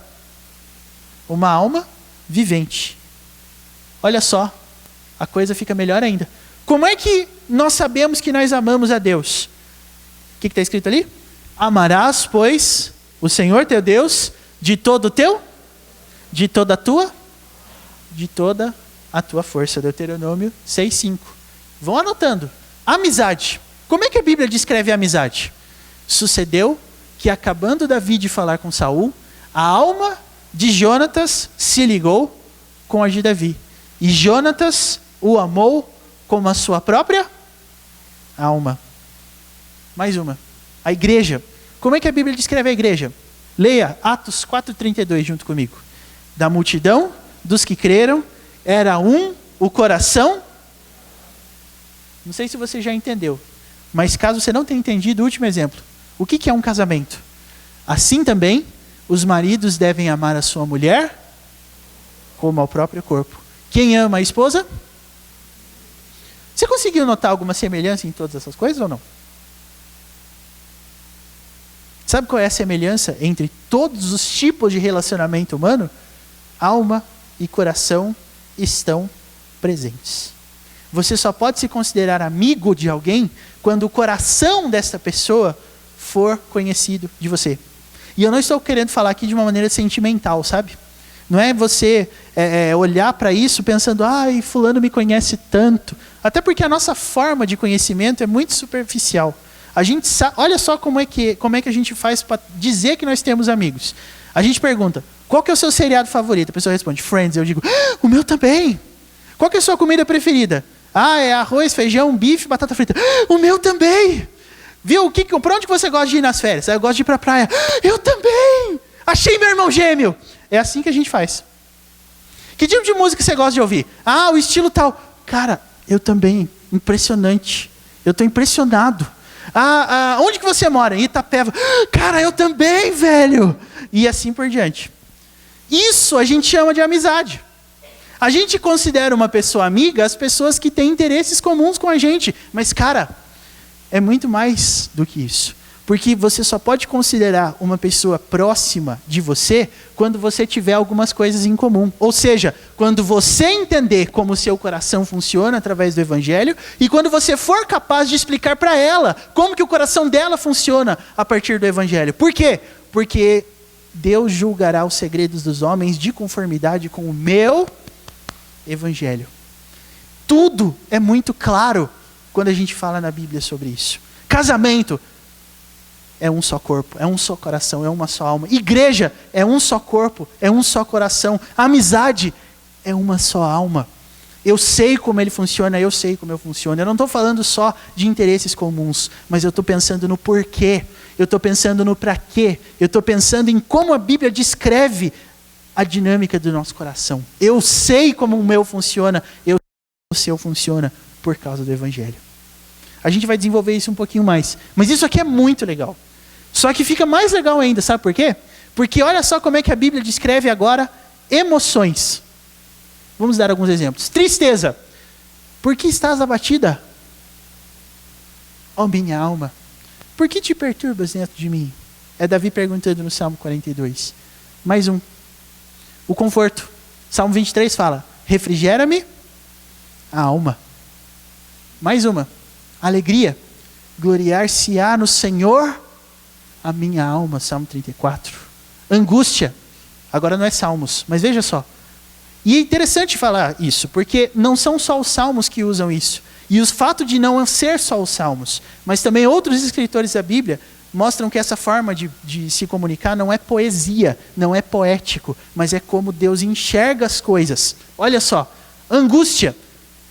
Uma alma vivente. Olha só, a coisa fica melhor ainda. Como é que nós sabemos que nós amamos a Deus? O que está escrito ali? Amarás, pois, o Senhor teu Deus de todo o teu, de toda a tua, de toda a tua força. Deuteronômio 6:5. Vão anotando. Amizade. Como é que a Bíblia descreve a amizade? Sucedeu que, acabando Davi de falar com Saul, a alma de Jonatas se ligou com a de Davi. E Jonatas o amou como a sua própria alma. Mais uma. A igreja. Como é que a Bíblia descreve a igreja? Leia Atos 4,32 junto comigo. Da multidão dos que creram, era o coração. Não sei se você já entendeu, mas caso você não tenha entendido, o último exemplo. O que é um casamento? Assim também, os maridos devem amar a sua mulher como ao próprio corpo. Quem ama a esposa? Você conseguiu notar alguma semelhança em todas essas coisas ou não? Sabe qual é a semelhança entre todos os tipos de relacionamento humano? Alma e coração estão presentes. Você só pode se considerar amigo de alguém quando o coração dessa pessoa for conhecido de você. E eu não estou querendo falar aqui de uma maneira sentimental, sabe? Não é você olhar para isso pensando, ai, fulano me conhece tanto. Até porque a nossa forma de conhecimento é muito superficial. A gente olha só como é que a gente faz para dizer que nós temos amigos. A gente pergunta, qual que é o seu seriado favorito? A pessoa responde, Friends. Eu digo, o meu também. Qual que é a sua comida preferida? É arroz, feijão, bife, batata frita. O meu também. Viu? Para onde você gosta de ir nas férias? Eu gosto de ir para a praia. Eu também. Achei meu irmão gêmeo. É assim que a gente faz. Que tipo de música você gosta de ouvir? O estilo tal. Cara, eu também. Impressionante. Eu estou impressionado. Onde que você mora? Em Itapeva. Cara, eu também, velho. E assim por diante. Isso a gente chama de amizade. A gente considera uma pessoa amiga as pessoas que têm interesses comuns com a gente. Mas, cara, é muito mais do que isso. Porque você só pode considerar uma pessoa próxima de você quando você tiver algumas coisas em comum. Ou seja, quando você entender como o seu coração funciona através do Evangelho e quando você for capaz de explicar para ela como que o coração dela funciona a partir do Evangelho. Por quê? Porque Deus julgará os segredos dos homens de conformidade com o meu Evangelho. Tudo é muito claro quando a gente fala na Bíblia sobre isso. Casamento é um só corpo, é um só coração, é uma só alma. Igreja é um só corpo, é um só coração. Amizade é uma só alma. Eu sei como ele funciona, eu sei como eu funciono. Eu não estou falando só de interesses comuns, mas eu estou pensando no porquê. Eu estou pensando no para quê. Eu estou pensando em como a Bíblia descreve a dinâmica do nosso coração. Eu sei como o meu funciona, eu sei como o seu funciona por causa do Evangelho. A gente vai desenvolver isso um pouquinho mais. Mas isso aqui é muito legal. Só que fica mais legal ainda, sabe por quê? Porque olha só como é que a Bíblia descreve agora emoções. Vamos dar alguns exemplos. Tristeza. Por que estás abatida? Ó minha alma, por que te perturbas dentro de mim? É Davi perguntando no Salmo 42. Mais um. O conforto. Salmo 23 fala, refrigera-me a alma. Mais uma. Alegria. Gloriar-se-á no Senhor a minha alma. Salmo 34. Angústia. Agora não é Salmos, mas veja só. E é interessante falar isso, porque não são só os Salmos que usam isso. E o fato de não ser só os Salmos, mas também outros escritores da Bíblia mostram que essa forma de se comunicar não é poesia, não é poético, mas é como Deus enxerga as coisas. Olha só, angústia,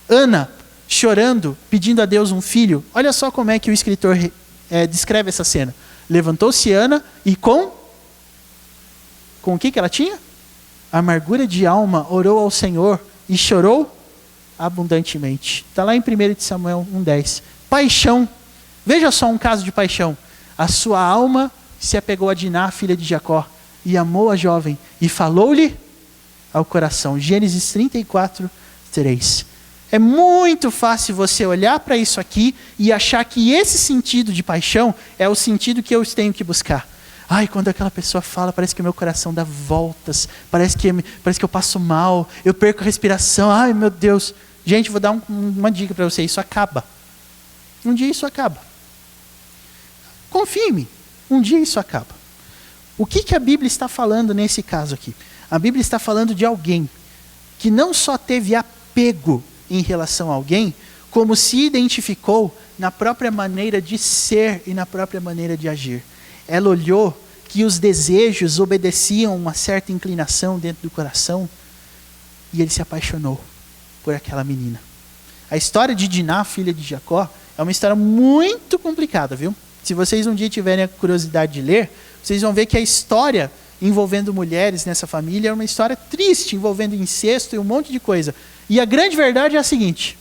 Ana chorando, pedindo a Deus um filho. Olha só como é que o escritor descreve essa cena. Levantou-se Ana e com o que ela tinha? Amargura de alma, orou ao Senhor e chorou abundantemente. Está lá em 1 Samuel 1,10. Paixão. Veja só um caso de paixão. A sua alma se apegou a Diná, filha de Jacó, e amou a jovem, e falou-lhe ao coração. Gênesis 34, 3. É muito fácil você olhar para isso aqui e achar que esse sentido de paixão é o sentido que eu tenho que buscar. Quando aquela pessoa fala, parece que o meu coração dá voltas, parece que eu passo mal, eu perco a respiração, meu Deus. Gente, vou dar uma dica para você, isso acaba. Um dia isso acaba. Confie em mim, um dia isso acaba. O que a Bíblia está falando nesse caso aqui? A Bíblia está falando de alguém que não só teve apego em relação a alguém, como se identificou na própria maneira de ser e na própria maneira de agir. Ela olhou que os desejos obedeciam uma certa inclinação dentro do coração e ele se apaixonou por aquela menina. A história de Diná, filha de Jacó, É uma história muito complicada, viu? Se vocês um dia tiverem a curiosidade de ler, vocês vão ver que a história envolvendo mulheres nessa família é uma história triste, envolvendo incesto e um monte de coisa. E a grande verdade é a seguinte: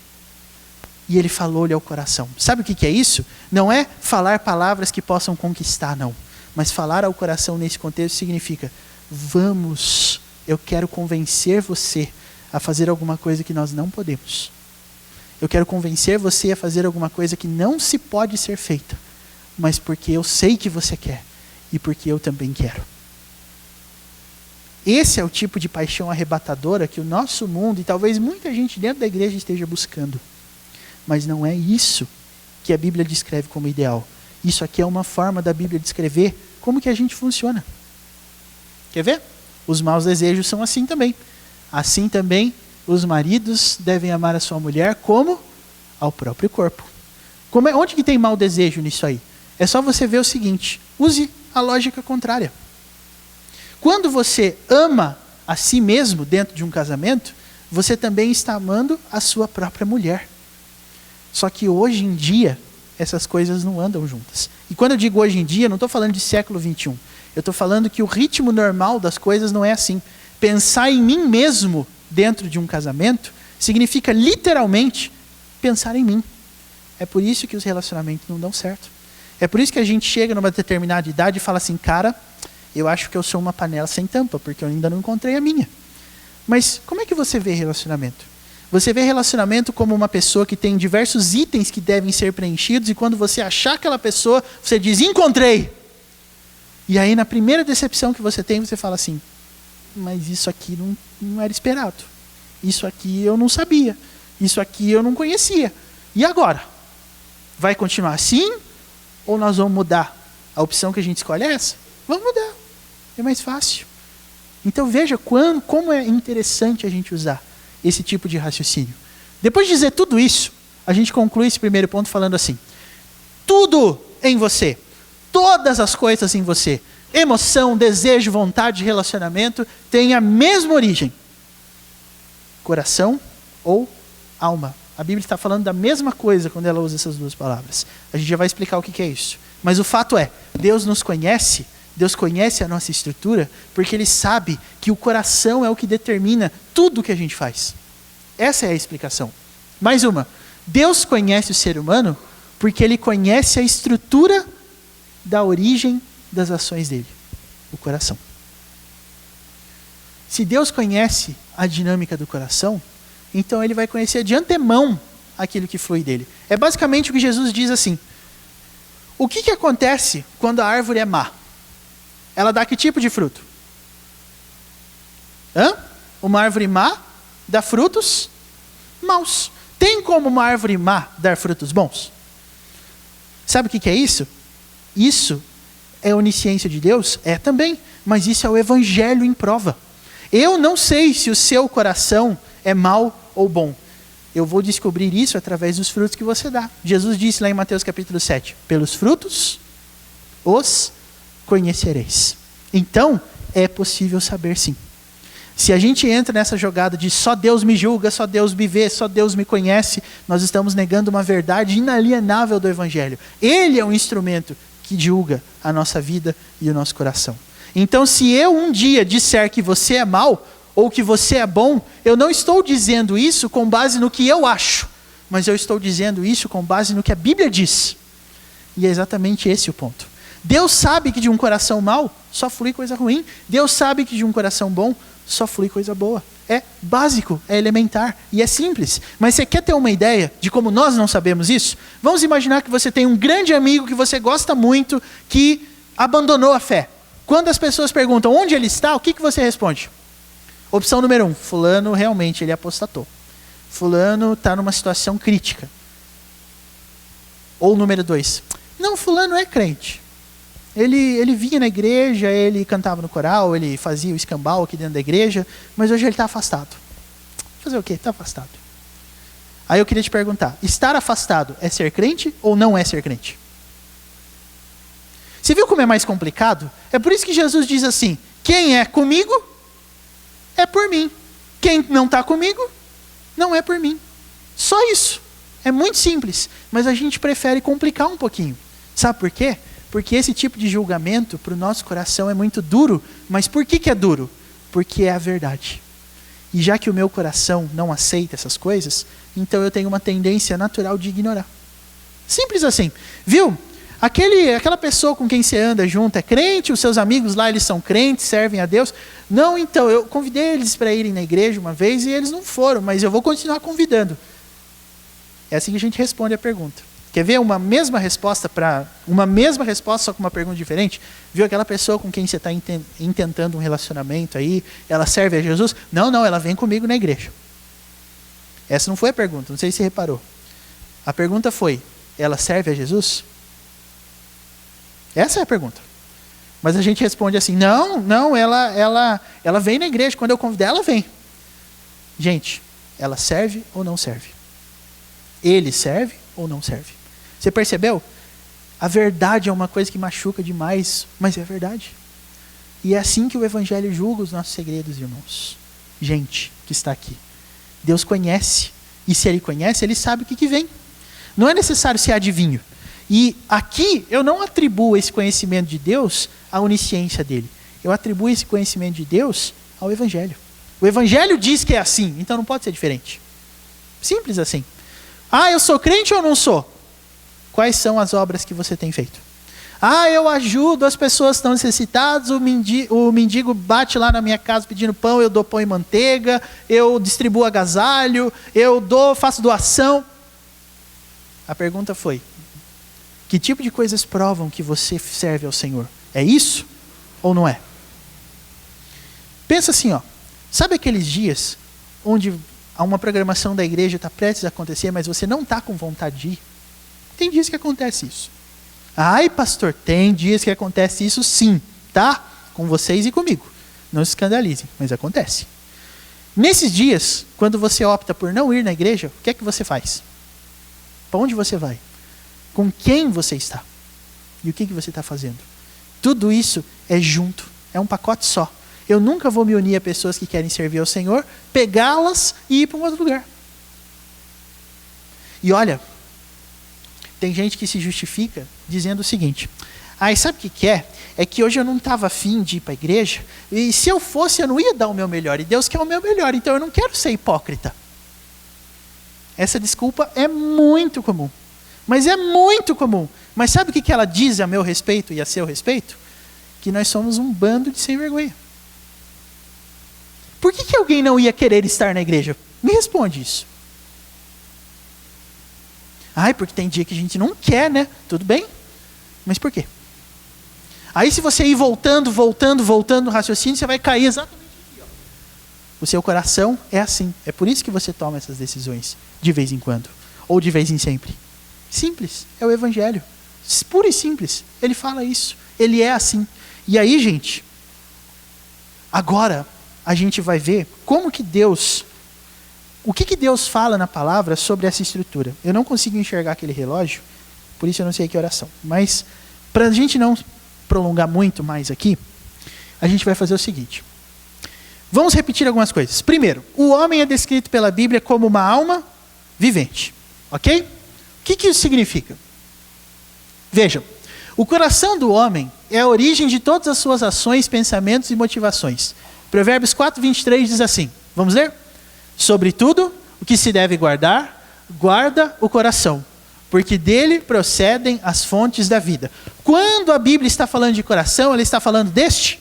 e ele falou-lhe ao coração. Sabe o que é isso? Não é falar palavras que possam conquistar, não. Mas falar ao coração nesse contexto significa: vamos, eu quero convencer você a fazer alguma coisa que nós não podemos. Eu quero convencer você a fazer alguma coisa que não se pode ser feita, mas porque eu sei que você quer e porque eu também quero. Esse é o tipo de paixão arrebatadora que o nosso mundo, e talvez muita gente dentro da igreja esteja buscando. Mas não é isso que a Bíblia descreve como ideal. Isso aqui é uma forma da Bíblia descrever como que a gente funciona. Quer ver? Os maus desejos são assim também. Assim também, os maridos devem amar a sua mulher como ao próprio corpo. Onde que tem mau desejo nisso aí? É só você ver o seguinte: use a lógica contrária. Quando você ama a si mesmo dentro de um casamento, você também está amando a sua própria mulher. Só que hoje em dia, essas coisas não andam juntas. E quando eu digo hoje em dia, não estou falando de século 21. Eu estou falando que o ritmo normal das coisas não é assim. Pensar em mim mesmo dentro de um casamento significa literalmente pensar em mim. É por isso que os relacionamentos não dão certo. É por isso que a gente chega numa determinada idade e fala assim: cara, eu acho que eu sou uma panela sem tampa, porque eu ainda não encontrei a minha. Mas como é que você vê relacionamento? Você vê relacionamento como uma pessoa que tem diversos itens que devem ser preenchidos, e quando você achar aquela pessoa, você diz: encontrei! E aí na primeira decepção que você tem, você fala assim: mas isso aqui não era esperado. Isso aqui eu não sabia. Isso aqui eu não conhecia. E agora? Vai continuar assim? Ou nós vamos mudar? A opção que a gente escolhe é essa? Vamos mudar. É mais fácil. Então veja como é interessante a gente usar esse tipo de raciocínio. Depois de dizer tudo isso, a gente conclui esse primeiro ponto falando assim: tudo em você, todas as coisas em você, emoção, desejo, vontade, relacionamento, tem a mesma origem: coração ou alma. A Bíblia está falando da mesma coisa quando ela usa essas duas palavras. A gente já vai explicar o que é isso. Mas o fato é, Deus nos conhece, Deus conhece a nossa estrutura, porque Ele sabe que o coração é o que determina tudo o que a gente faz. Essa é a explicação. Mais uma: Deus conhece o ser humano porque Ele conhece a estrutura da origem das ações dele, o coração. Se Deus conhece a dinâmica do coração, então Ele vai conhecer de antemão aquilo que flui dele. É basicamente o que Jesus diz assim: o que acontece quando a árvore é má? Ela dá que tipo de fruto? Uma árvore má dá frutos maus. Tem como uma árvore má dar frutos bons? Sabe o que é isso? Isso é a onisciência de Deus? É também. Mas isso é o evangelho em prova. Eu não sei se o seu coração é mau ou bom. Eu vou descobrir isso através dos frutos que você dá. Jesus disse lá em Mateus capítulo 7, pelos frutos os conhecereis. Então, é possível saber sim. Se a gente entra nessa jogada de só Deus me julga, só Deus me vê, só Deus me conhece, nós estamos negando uma verdade inalienável do Evangelho. Ele é um instrumento que julga a nossa vida e o nosso coração. Então, se eu um dia disser que você é mau, ou que você é bom, eu não estou dizendo isso com base no que eu acho, mas eu estou dizendo isso com base no que a Bíblia diz. E é exatamente esse o ponto. Deus sabe que de um coração mau só flui coisa ruim. Deus sabe que de um coração bom só flui coisa boa. É básico, é elementar e é simples. Mas você quer ter uma ideia de como nós não sabemos isso? Vamos imaginar que você tem um grande amigo que você gosta muito, que abandonou a fé. Quando as pessoas perguntam onde ele está, o que você responde? Opção número 1, fulano realmente ele apostatou. Fulano está numa situação crítica. Ou número 2, não, fulano é crente. Ele vinha na igreja, ele cantava no coral, ele fazia o escambau aqui dentro da igreja, mas hoje ele está afastado. Fazer o quê? Está afastado. Aí eu queria te perguntar, estar afastado é ser crente ou não é ser crente? Você viu como é mais complicado? É por isso que Jesus diz assim: quem é comigo, é por mim. Quem não está comigo, não é por mim. Só isso. É muito simples, mas a gente prefere complicar um pouquinho. Sabe por quê? Porque esse tipo de julgamento para o nosso coração é muito duro. Mas por que é duro? Porque é a verdade. E já que o meu coração não aceita essas coisas, então eu tenho uma tendência natural de ignorar. Simples assim. Viu? Aquela pessoa com quem você anda junto é crente, os seus amigos lá eles são crentes, servem a Deus. Não, então, eu convidei eles para irem na igreja uma vez e eles não foram, mas eu vou continuar convidando. É assim que a gente responde a pergunta. Quer ver uma mesma resposta, só com uma pergunta diferente? Viu aquela pessoa com quem você está intentando um relacionamento aí, ela serve a Jesus? Não, ela vem comigo na igreja. Essa não foi a pergunta, não sei se você reparou. A pergunta foi, ela serve a Jesus? Essa é a pergunta. Mas a gente responde assim, não, ela vem na igreja, quando eu convidar ela vem. Gente, ela serve ou não serve? Ele serve ou não serve? Você percebeu? A verdade é uma coisa que machuca demais, mas é verdade. E é assim que o Evangelho julga os nossos segredos, irmãos. Gente que está aqui. Deus conhece. E se Ele conhece, Ele sabe o que vem. Não é necessário ser adivinho. E aqui eu não atribuo esse conhecimento de Deus à onisciência dele. Eu atribuo esse conhecimento de Deus ao Evangelho. O Evangelho diz que é assim, então não pode ser diferente. Simples assim. Eu sou crente ou não sou? Quais são as obras que você tem feito? Eu ajudo as pessoas que estão necessitadas, o mendigo bate lá na minha casa pedindo pão, eu dou pão e manteiga, eu distribuo agasalho, faço doação. A pergunta foi, que tipo de coisas provam que você serve ao Senhor? É isso ou não é? Pensa assim, sabe aqueles dias onde uma programação da igreja está prestes a acontecer, mas você não está com vontade de ir? Tem dias que acontece isso. Ai, pastor, tem dias que acontece isso sim, tá? Com vocês e comigo. Não se escandalizem, mas acontece. Nesses dias, quando você opta por não ir na igreja, o que é que você faz? Para onde você vai? Com quem você está? E o que você está fazendo? Tudo isso é junto, é um pacote só. Eu nunca vou me unir a pessoas que querem servir ao Senhor, pegá-las e ir para um outro lugar. E olha, tem gente que se justifica dizendo o seguinte, sabe o que é? É que hoje eu não estava afim de ir para a igreja, e se eu fosse eu não ia dar o meu melhor, e Deus quer o meu melhor, então eu não quero ser hipócrita. Essa desculpa é muito comum. Mas é muito comum. Mas sabe o que ela diz a meu respeito e a seu respeito? Que nós somos um bando de sem vergonha. Por que alguém não ia querer estar na igreja? Me responde isso. Porque tem dia que a gente não quer, né? Tudo bem. Mas por quê? Aí se você ir voltando no raciocínio, você vai cair exatamente aqui. O seu coração é assim. É por isso que você toma essas decisões de vez em quando. Ou de vez em sempre. Simples, é o Evangelho. Puro e simples. Ele fala isso. Ele é assim. E aí, gente, agora a gente vai ver como que Deus... O que Deus fala na palavra sobre essa estrutura? Eu não consigo enxergar aquele relógio, por isso eu não sei que oração. Mas, para a gente não prolongar muito mais aqui, a gente vai fazer o seguinte. Vamos repetir algumas coisas. Primeiro, o homem é descrito pela Bíblia como uma alma vivente. Ok? O que isso significa? Vejam, o coração do homem é a origem de todas as suas ações, pensamentos e motivações. Provérbios 4:23 diz assim, vamos ler? Sobretudo, o que se deve guardar, guarda o coração, porque dele procedem as fontes da vida. Quando a Bíblia está falando de coração, ela está falando deste?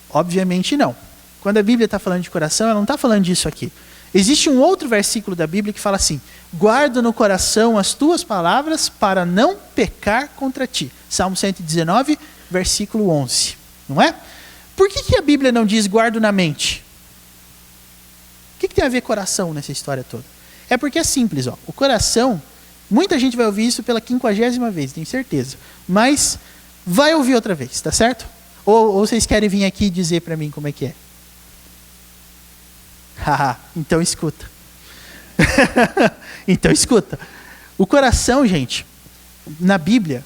Obviamente não. Quando a Bíblia está falando de coração, ela não está falando disso aqui. Existe um outro versículo da Bíblia que fala assim, guarda no coração as tuas palavras para não pecar contra ti. Salmo 119, versículo 11. Não é? Por que a Bíblia não diz guarda na mente? O que tem a ver coração nessa história toda? É porque é simples. O coração, muita gente vai ouvir isso pela 50ª vez, tenho certeza. Mas vai ouvir outra vez, tá certo? Ou vocês querem vir aqui dizer para mim como é que é? Então escuta. Então escuta. O coração, gente, na Bíblia,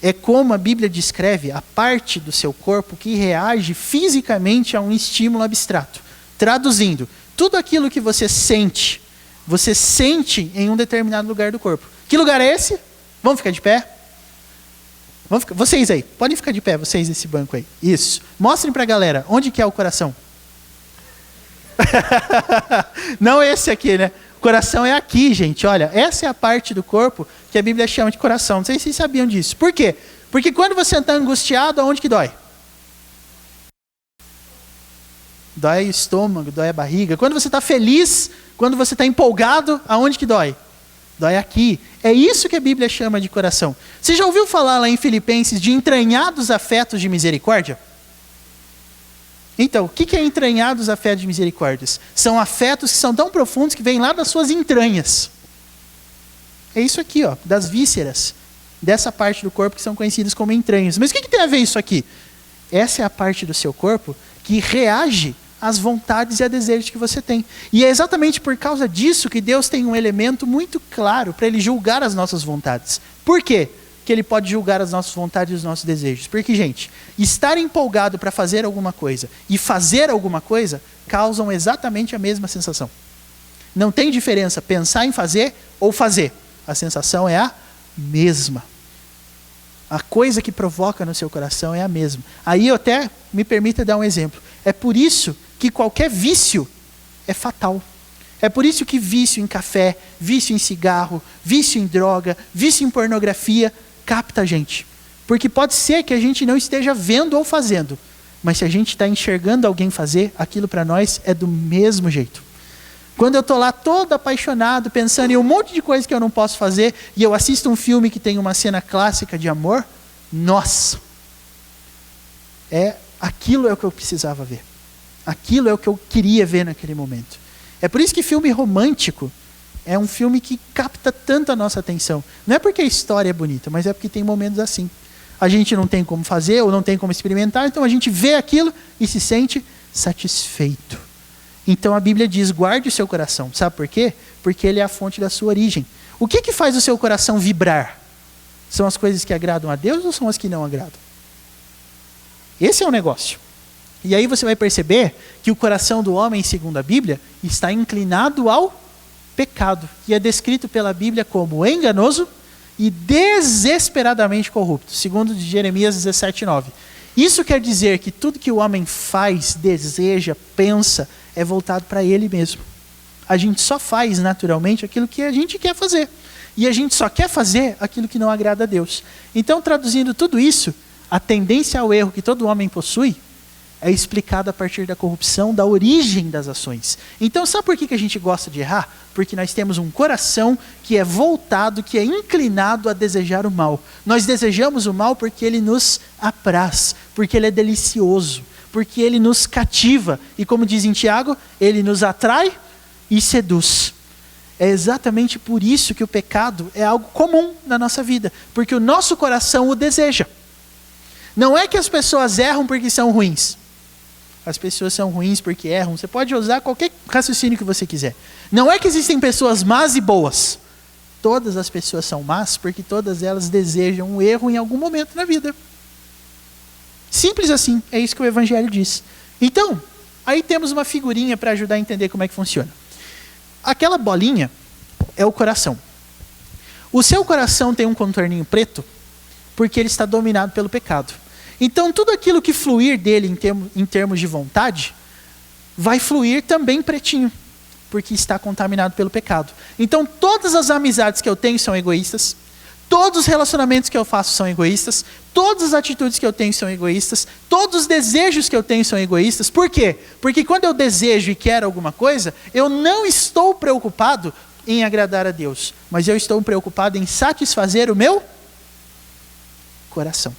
é como a Bíblia descreve a parte do seu corpo que reage fisicamente a um estímulo abstrato. Traduzindo, tudo aquilo que você sente você sente em um determinado lugar do corpo. Que lugar é esse? Vamos ficar de pé? Vocês aí, podem ficar de pé, vocês desse banco aí. Isso. Mostrem para a galera, onde que é o coração? Não esse aqui, né? O coração é aqui, gente. Olha, essa é a parte do corpo que a Bíblia chama de coração. Não sei se vocês sabiam disso. Por quê? Porque quando você está angustiado, aonde que dói? Dói o estômago, dói a barriga. Quando você está feliz, quando você está empolgado, aonde que dói? Dói aqui. É isso que a Bíblia chama de coração. Você já ouviu falar lá em Filipenses de entranhados afetos de misericórdia? Então, o que é entranhados afetos de misericórdia? São afetos que são tão profundos que vêm lá das suas entranhas. É isso aqui, ó, das vísceras. Dessa parte do corpo que são conhecidas como entranhas. Mas o que tem a ver isso aqui? Essa é a parte do seu corpo que reage às vontades e a desejos que você tem. E é exatamente por causa disso que Deus tem um elemento muito claro para Ele julgar as nossas vontades. Por quê que Ele pode julgar as nossas vontades e os nossos desejos? Porque, gente, estar empolgado para fazer alguma coisa e fazer alguma coisa causam exatamente a mesma sensação. Não tem diferença pensar em fazer ou fazer. A sensação é a mesma. A coisa que provoca no seu coração é a mesma. Aí eu até me permita dar um exemplo. É por isso que qualquer vício é fatal. É por isso que vício em café, vício em cigarro, vício em droga, vício em pornografia capta a gente. Porque pode ser que a gente não esteja vendo ou fazendo, mas se a gente está enxergando alguém fazer, aquilo para nós é do mesmo jeito. Quando eu estou lá todo apaixonado, pensando em um monte de coisa que eu não posso fazer, e eu assisto um filme que tem uma cena clássica de amor, nossa! Aquilo é o que eu precisava ver. Aquilo é o que eu queria ver naquele momento. É por isso que filme romântico é um filme que capta tanto a nossa atenção. Não é porque a história é bonita, mas é porque tem momentos assim. A gente não tem como fazer ou não tem como experimentar, então a gente vê aquilo e se sente satisfeito. Então a Bíblia diz, guarde o seu coração. Sabe por quê? Porque ele é a fonte da sua origem. O que faz o seu coração vibrar? São as coisas que agradam a Deus ou são as que não agradam? Esse é o negócio. E aí você vai perceber que o coração do homem, segundo a Bíblia, está inclinado ao pecado, que é descrito pela Bíblia como enganoso e desesperadamente corrupto, segundo de Jeremias 17:9. Isso quer dizer que tudo que o homem faz, deseja, pensa, é voltado para ele mesmo. A gente só faz naturalmente aquilo que a gente quer fazer. E a gente só quer fazer aquilo que não agrada a Deus. Então, traduzindo tudo isso, a tendência ao erro que todo homem possui é explicada a partir da corrupção, da origem das ações. Então, sabe por que a gente gosta de errar? Porque nós temos um coração que é voltado, que é inclinado a desejar o mal. Nós desejamos o mal porque ele nos apraz, porque ele é delicioso, porque ele nos cativa. E como diz em Tiago, ele nos atrai e seduz. É exatamente por isso que o pecado é algo comum na nossa vida, porque o nosso coração o deseja. Não é que as pessoas erram porque são ruins. As pessoas são ruins porque erram. Você pode usar qualquer raciocínio que você quiser. Não é que existem pessoas más e boas. Todas as pessoas são más porque todas elas desejam um erro em algum momento na vida. Simples assim, é isso que o Evangelho diz. Então, aí temos uma figurinha para ajudar a entender como é que funciona. Aquela bolinha é o coração. O seu coração tem um contorninho preto porque ele está dominado pelo pecado. Então, tudo aquilo que fluir dele em termos de vontade, vai fluir também pretinho, porque está contaminado pelo pecado. Então, todas as amizades que eu tenho são egoístas, todos os relacionamentos que eu faço são egoístas, todas as atitudes que eu tenho são egoístas, todos os desejos que eu tenho são egoístas. Por quê? Porque quando eu desejo e quero alguma coisa, eu não estou preocupado em agradar a Deus, mas eu estou preocupado em satisfazer o meu coração.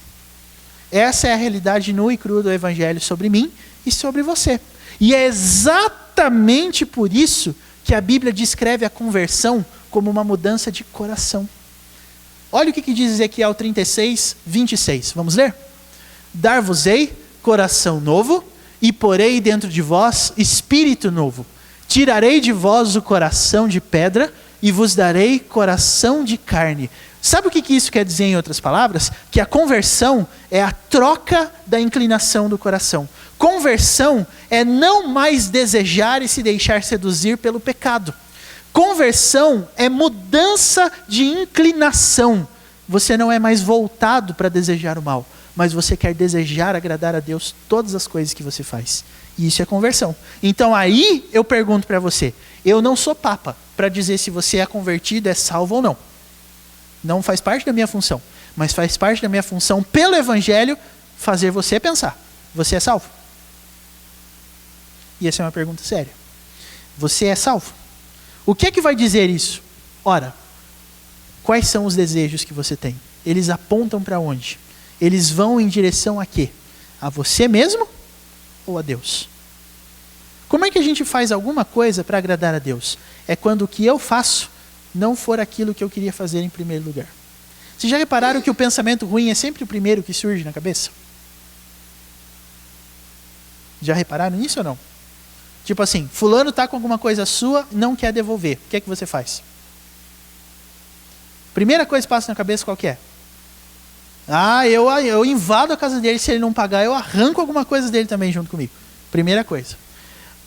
Essa é a realidade nua e crua do Evangelho sobre mim e sobre você. E é exatamente por isso que a Bíblia descreve a conversão como uma mudança de coração. Olha o que diz Ezequiel 36, 26. Vamos ler? Dar-vos-ei coração novo e porei dentro de vós espírito novo. Tirarei de vós o coração de pedra e vos darei coração de carne. Sabe o que isso quer dizer em outras palavras? Que a conversão é a troca da inclinação do coração. Conversão é não mais desejar e se deixar seduzir pelo pecado. Conversão é mudança de inclinação. Você não é mais voltado para desejar o mal, mas você quer desejar agradar a Deus todas as coisas que você faz. E isso é conversão. Então aí eu pergunto para você, eu não sou papa para dizer se você é convertido, é salvo ou não. Não faz parte da minha função, mas faz parte da minha função pelo Evangelho fazer você pensar, você é salvo? E essa é uma pergunta séria. Você é salvo? O que é que vai dizer isso? Ora, quais são os desejos que você tem? Eles apontam para onde? Eles vão em direção a quê? A você mesmo ou a Deus? Como é que a gente faz alguma coisa para agradar a Deus? É quando o que eu faço não for aquilo que eu queria fazer em primeiro lugar. Vocês já repararam que o pensamento ruim é sempre o primeiro que surge na cabeça? Já repararam nisso ou não? Tipo assim, fulano está com alguma coisa sua, não quer devolver. O que é que você faz? Primeira coisa que passa na cabeça qual que é? Eu invado a casa dele, se ele não pagar, eu arranco alguma coisa dele também junto comigo. Primeira coisa.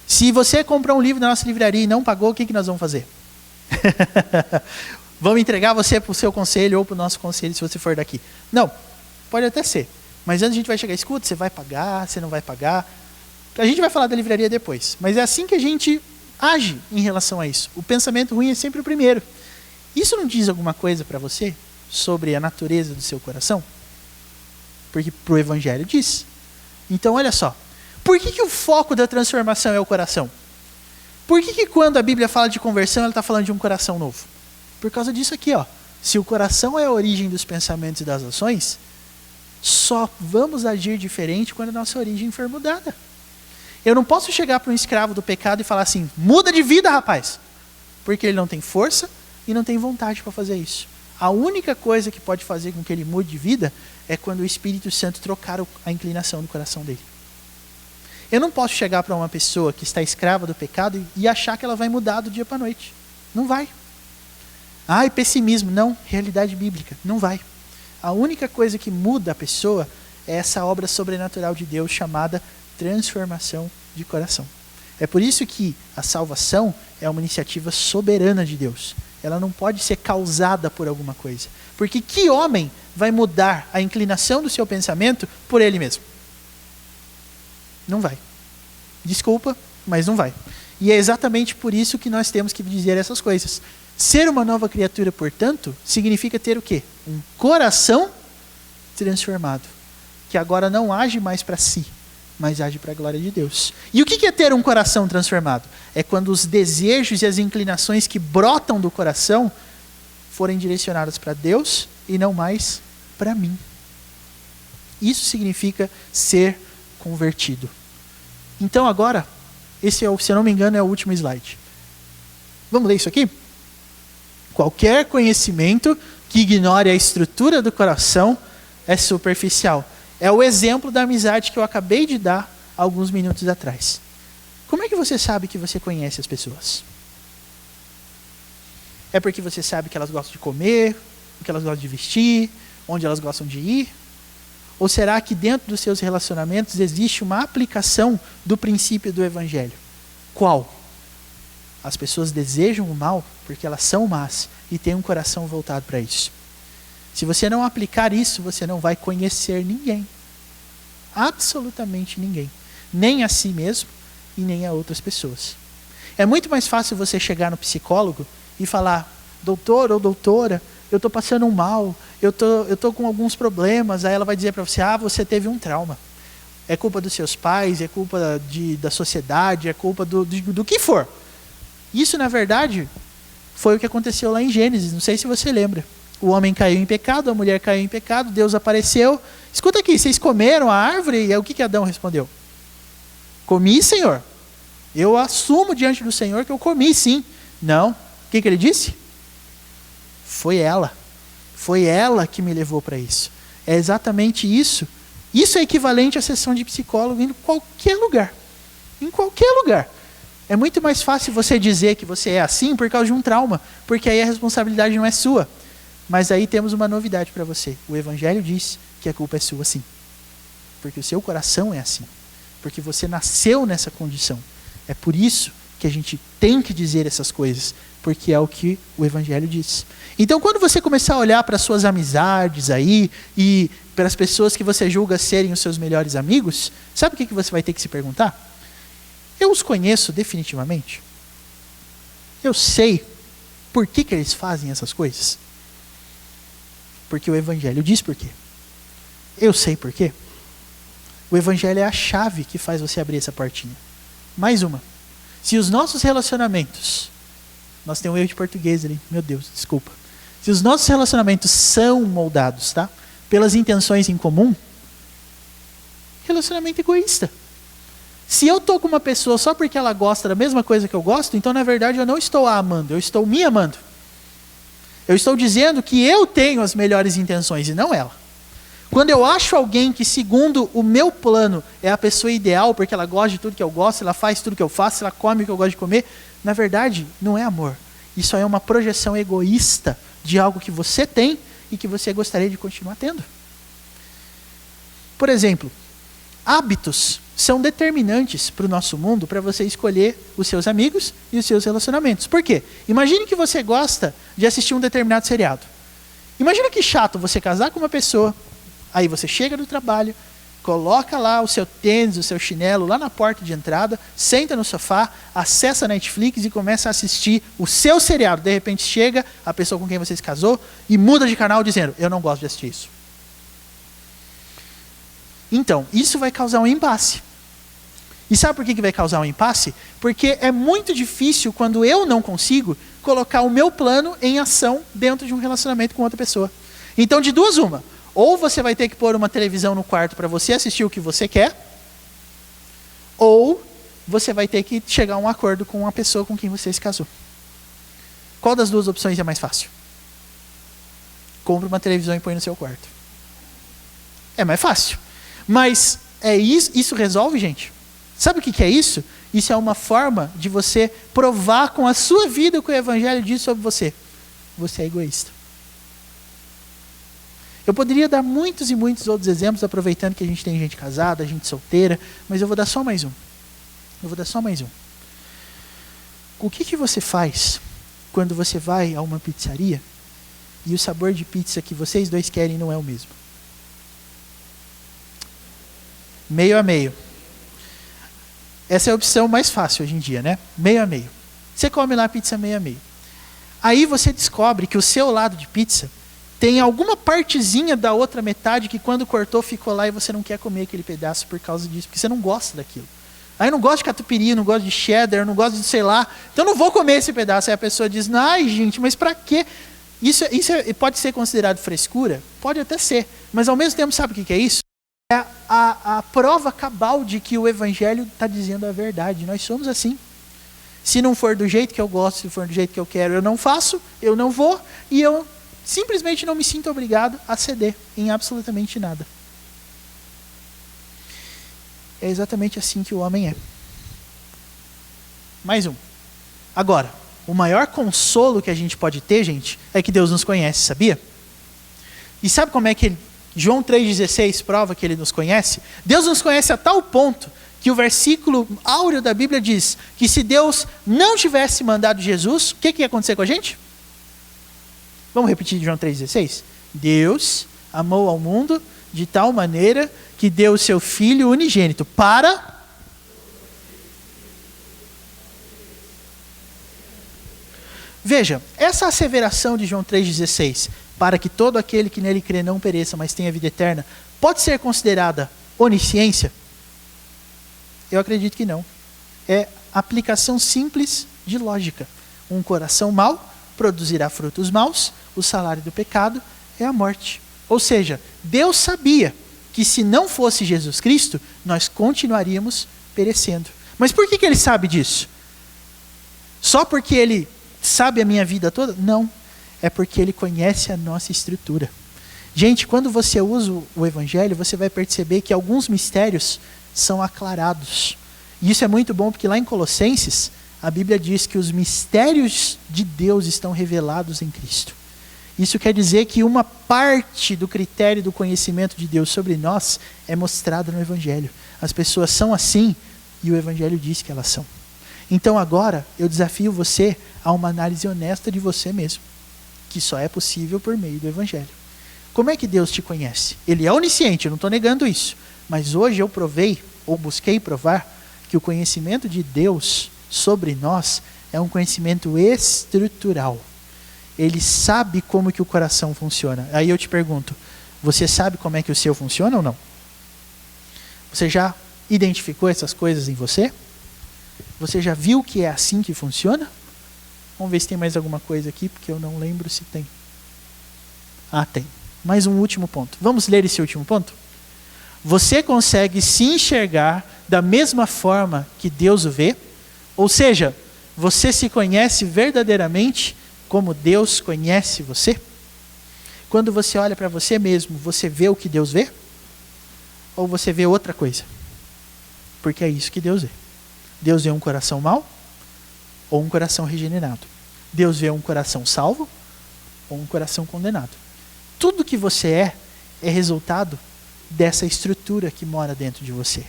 Se você comprar um livro na nossa livraria e não pagou, o que nós vamos fazer? Vamos entregar você para o seu conselho ou para o nosso conselho, se você for daqui. Não, pode até ser. Mas antes a gente vai chegar, escuta, você vai pagar, você não vai pagar. A gente vai falar da livraria depois. Mas é assim que a gente age em relação a isso. O pensamento ruim é sempre o primeiro. Isso não diz alguma coisa para você sobre a natureza do seu coração? Porque para o Evangelho diz. Então olha só. Por que o foco da transformação é o coração? Por que quando a Bíblia fala de conversão, ela está falando de um coração novo? Por causa disso aqui, ó. Se o coração é a origem dos pensamentos e das ações, só vamos agir diferente quando a nossa origem for mudada. Eu não posso chegar para um escravo do pecado e falar assim, muda de vida, rapaz. Porque ele não tem força e não tem vontade para fazer isso. A única coisa que pode fazer com que ele mude de vida é quando o Espírito Santo trocar a inclinação do coração dele. Eu não posso chegar para uma pessoa que está escrava do pecado e achar que ela vai mudar do dia para a noite. Não vai. Ai, pessimismo. Não, realidade bíblica. Não vai. A única coisa que muda a pessoa é essa obra sobrenatural de Deus chamada transformação de coração. É por isso que a salvação é uma iniciativa soberana de Deus. Ela não pode ser causada por alguma coisa. Porque que homem vai mudar a inclinação do seu pensamento por ele mesmo? Não vai. Desculpa, mas não vai. E é exatamente por isso que nós temos que dizer essas coisas. Ser uma nova criatura, portanto, significa ter o quê? Um coração transformado. Que agora não age mais para si, mas age para a glória de Deus. E o que é ter um coração transformado? É quando os desejos e as inclinações que brotam do coração forem direcionadas para Deus e não mais para mim. Isso significa ser convertido. Então agora, esse é, se eu não me engano, é o último slide. Vamos ler isso aqui? Qualquer conhecimento que ignore a estrutura do coração é superficial. É o exemplo da amizade que eu acabei de dar alguns minutos atrás. Como é que você sabe que você conhece as pessoas? É porque você sabe que elas gostam de comer, o que elas gostam de vestir, onde elas gostam de ir? Ou será que dentro dos seus relacionamentos existe uma aplicação do princípio do Evangelho? Qual? As pessoas desejam o mal porque elas são más e têm um coração voltado para isso. Se você não aplicar isso, você não vai conhecer ninguém. Absolutamente ninguém. Nem a si mesmo e nem a outras pessoas. É muito mais fácil você chegar no psicólogo e falar, doutor ou doutora, eu estou passando um mal, eu tô com alguns problemas. Aí ela vai dizer para você, você teve um trauma. É culpa dos seus pais, é culpa da sociedade, é culpa do que for. Isso, na verdade, foi o que aconteceu lá em Gênesis. Não sei se você lembra. O homem caiu em pecado, a mulher caiu em pecado, Deus apareceu. Escuta aqui, vocês comeram a árvore? E aí o que Adão respondeu? Comi, Senhor. Eu assumo diante do Senhor que eu comi, sim. Não. O que ele disse? Foi ela. Foi ela que me levou para isso. É exatamente isso. Isso é equivalente à sessão de psicólogo em qualquer lugar. Em qualquer lugar. É muito mais fácil você dizer que você é assim por causa de um trauma, porque aí a responsabilidade não é sua. Mas aí temos uma novidade para você. O Evangelho diz que a culpa é sua, sim. Porque o seu coração é assim. Porque você nasceu nessa condição. É por isso que a gente tem que dizer essas coisas, porque é o que o Evangelho diz. Então, quando você começar a olhar para as suas amizades aí, e para as pessoas que você julga serem os seus melhores amigos, sabe o que você vai ter que se perguntar? Eu os conheço definitivamente? Eu sei por que eles fazem essas coisas? Porque o Evangelho diz por quê. Eu sei por quê. O Evangelho é a chave que faz você abrir essa portinha. Mais uma. Se os nossos relacionamentos... Nós temos um erro de português ali. Meu Deus, desculpa. Se os nossos relacionamentos são moldados, tá? Pelas intenções em comum, relacionamento egoísta. Se eu estou com uma pessoa só porque ela gosta da mesma coisa que eu gosto, então na verdade eu não estou a amando, eu estou me amando. Eu estou dizendo que eu tenho as melhores intenções e não ela. Quando eu acho alguém que segundo o meu plano é a pessoa ideal, porque ela gosta de tudo que eu gosto, ela faz tudo que eu faço, ela come o que eu gosto de comer, na verdade não é amor. Isso é uma projeção egoísta de algo que você tem e que você gostaria de continuar tendo. Por exemplo, hábitos são determinantes para o nosso mundo para você escolher os seus amigos e os seus relacionamentos. Por quê? Imagine que você gosta de assistir um determinado seriado. Imagina que chato você casar com uma pessoa, aí você chega do trabalho, coloca lá o seu tênis, o seu chinelo lá na porta de entrada, senta no sofá, acessa a Netflix e começa a assistir o seu seriado. De repente chega a pessoa com quem você se casou e muda de canal dizendo, eu não gosto de assistir isso. Então, isso vai causar um impasse. E sabe por que vai causar um impasse? Porque é muito difícil quando eu não consigo colocar o meu plano em ação dentro de um relacionamento com outra pessoa. Então, de duas uma. Ou você vai ter que pôr uma televisão no quarto para você assistir o que você quer, ou você vai ter que chegar a um acordo com a pessoa com quem você se casou. Qual das duas opções é mais fácil? Compre uma televisão e põe no seu quarto. É mais fácil. Mas é isso resolve, gente? Sabe o que é isso? Isso é uma forma de você provar com a sua vida o que o Evangelho diz sobre você. Você é egoísta. Eu poderia dar muitos e muitos outros exemplos, aproveitando que a gente tem gente casada, gente solteira, mas eu vou dar só mais um. O que você faz quando você vai a uma pizzaria e o sabor de pizza que vocês dois querem não é o mesmo? Meio a meio. Essa é a opção mais fácil hoje em dia, né? Meio a meio. Você come lá a pizza meio a meio. Aí você descobre que o seu lado de pizza tem alguma partezinha da outra metade que quando cortou ficou lá e você não quer comer aquele pedaço por causa disso, porque você não gosta daquilo. Aí eu não gosto de catupiry, eu não gosto de cheddar, eu não gosto de sei lá, então eu não vou comer esse pedaço. Aí a pessoa diz, ai gente, mas pra quê? Isso pode ser considerado frescura? Pode até ser, mas ao mesmo tempo sabe o que é isso? É a prova cabal de que o Evangelho está dizendo a verdade. Nós somos assim. Se não for do jeito que eu gosto, se for do jeito que eu quero, eu não faço, eu não vou, e eu simplesmente não me sinto obrigado a ceder em absolutamente nada. É exatamente assim que o homem é. Mais um. Agora, o maior consolo que a gente pode ter, gente, é que Deus nos conhece, sabia? E sabe como é que João 3,16 prova que ele nos conhece? Deus nos conhece a tal ponto que o versículo áureo da Bíblia diz que se Deus não tivesse mandado Jesus, o que ia acontecer com a gente? Vamos repetir João 3,16? Deus amou ao mundo de tal maneira que deu o seu Filho unigênito para... Veja, essa asseveração de João 3,16, para que todo aquele que nele crê não pereça, mas tenha vida eterna, pode ser considerada onisciência? Eu acredito que não. É aplicação simples de lógica. Um coração mau produzirá frutos maus, o salário do pecado é a morte. Ou seja, Deus sabia que se não fosse Jesus Cristo, nós continuaríamos perecendo. Mas por que ele sabe disso? Só porque ele sabe a minha vida toda? Não. É porque ele conhece a nossa estrutura. Gente, quando você usa o Evangelho, você vai perceber que alguns mistérios são aclarados. E isso é muito bom porque lá em Colossenses, a Bíblia diz que os mistérios de Deus estão revelados em Cristo. Isso quer dizer que uma parte do critério do conhecimento de Deus sobre nós é mostrada no Evangelho. As pessoas são assim e o Evangelho diz que elas são. Então agora eu desafio você a uma análise honesta de você mesmo, que só é possível por meio do Evangelho. Como é que Deus te conhece? Ele é onisciente, eu não estou negando isso. Mas hoje eu provei, ou busquei provar, que o conhecimento de Deus sobre nós é um conhecimento estrutural. Ele sabe como que o coração funciona. Aí eu te pergunto, você sabe como é que o seu funciona ou não? Você já identificou essas coisas em você? Você já viu que é assim que funciona? Vamos ver se tem mais alguma coisa aqui, porque eu não lembro se tem. Ah, tem. Mais um último ponto. Vamos ler esse último ponto? Você consegue se enxergar da mesma forma que Deus o vê? Ou seja, você se conhece verdadeiramente como Deus conhece você? Quando você olha para você mesmo, você vê o que Deus vê? Ou você vê outra coisa? Porque é isso que Deus vê. Deus vê um coração mau ou um coração regenerado. Deus vê um coração salvo ou um coração condenado. Tudo que você é resultado dessa estrutura que mora dentro de você.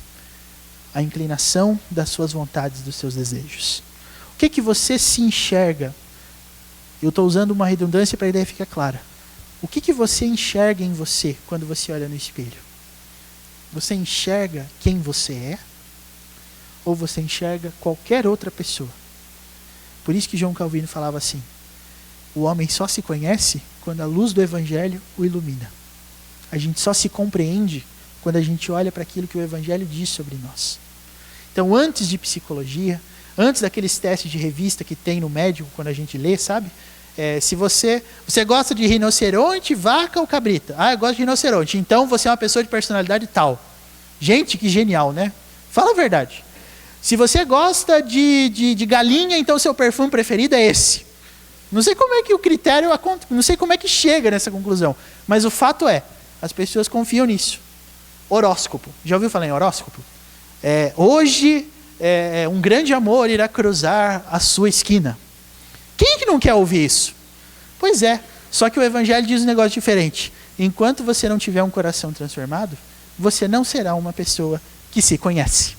A inclinação das suas vontades, dos seus desejos. O que você se enxerga? Eu estou usando uma redundância para a ideia ficar clara. O que você enxerga em você quando você olha no espelho? Você enxerga quem você é? Ou você enxerga qualquer outra pessoa? Por isso que João Calvino falava assim: o homem só se conhece quando a luz do Evangelho o ilumina. A gente só se compreende quando a gente olha para aquilo que o Evangelho diz sobre nós. Então, antes de psicologia, antes daqueles testes de revista que tem no médico quando a gente lê, sabe? Se você gosta de rinoceronte, vaca ou cabrita? Ah, eu gosto de rinoceronte. Então, você é uma pessoa de personalidade tal. Gente, que genial, né? Fala a verdade. Se você gosta de galinha, então seu perfume preferido é esse. Não sei como é que o critério, não sei como é que chega nessa conclusão. Mas o fato é, as pessoas confiam nisso. Horóscopo. Já ouviu falar em horóscopo? Hoje, um grande amor irá cruzar a sua esquina. Quem é que não quer ouvir isso? Pois é, só que o Evangelho diz um negócio diferente. Enquanto você não tiver um coração transformado, você não será uma pessoa que se conhece.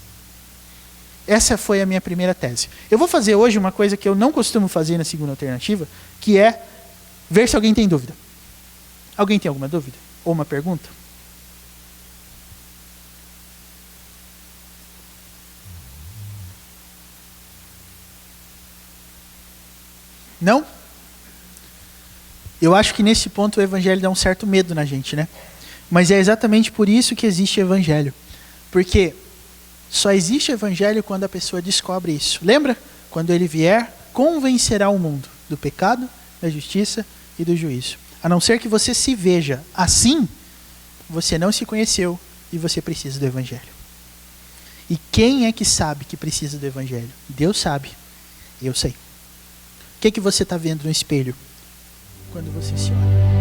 Essa foi a minha primeira tese. Eu vou fazer hoje uma coisa que eu não costumo fazer na segunda alternativa, que é ver se alguém tem dúvida. Alguém tem alguma dúvida? Ou uma pergunta? Não? Eu acho que nesse ponto o Evangelho dá um certo medo na gente, né? Mas é exatamente por isso que existe Evangelho. Porque só existe Evangelho quando a pessoa descobre isso. Lembra? Quando ele vier, convencerá o mundo do pecado, da justiça e do juízo. A não ser que você se veja assim, você não se conheceu e você precisa do Evangelho. E quem é que sabe que precisa do Evangelho? Deus sabe. Eu sei. O que você está vendo no espelho quando você se olha?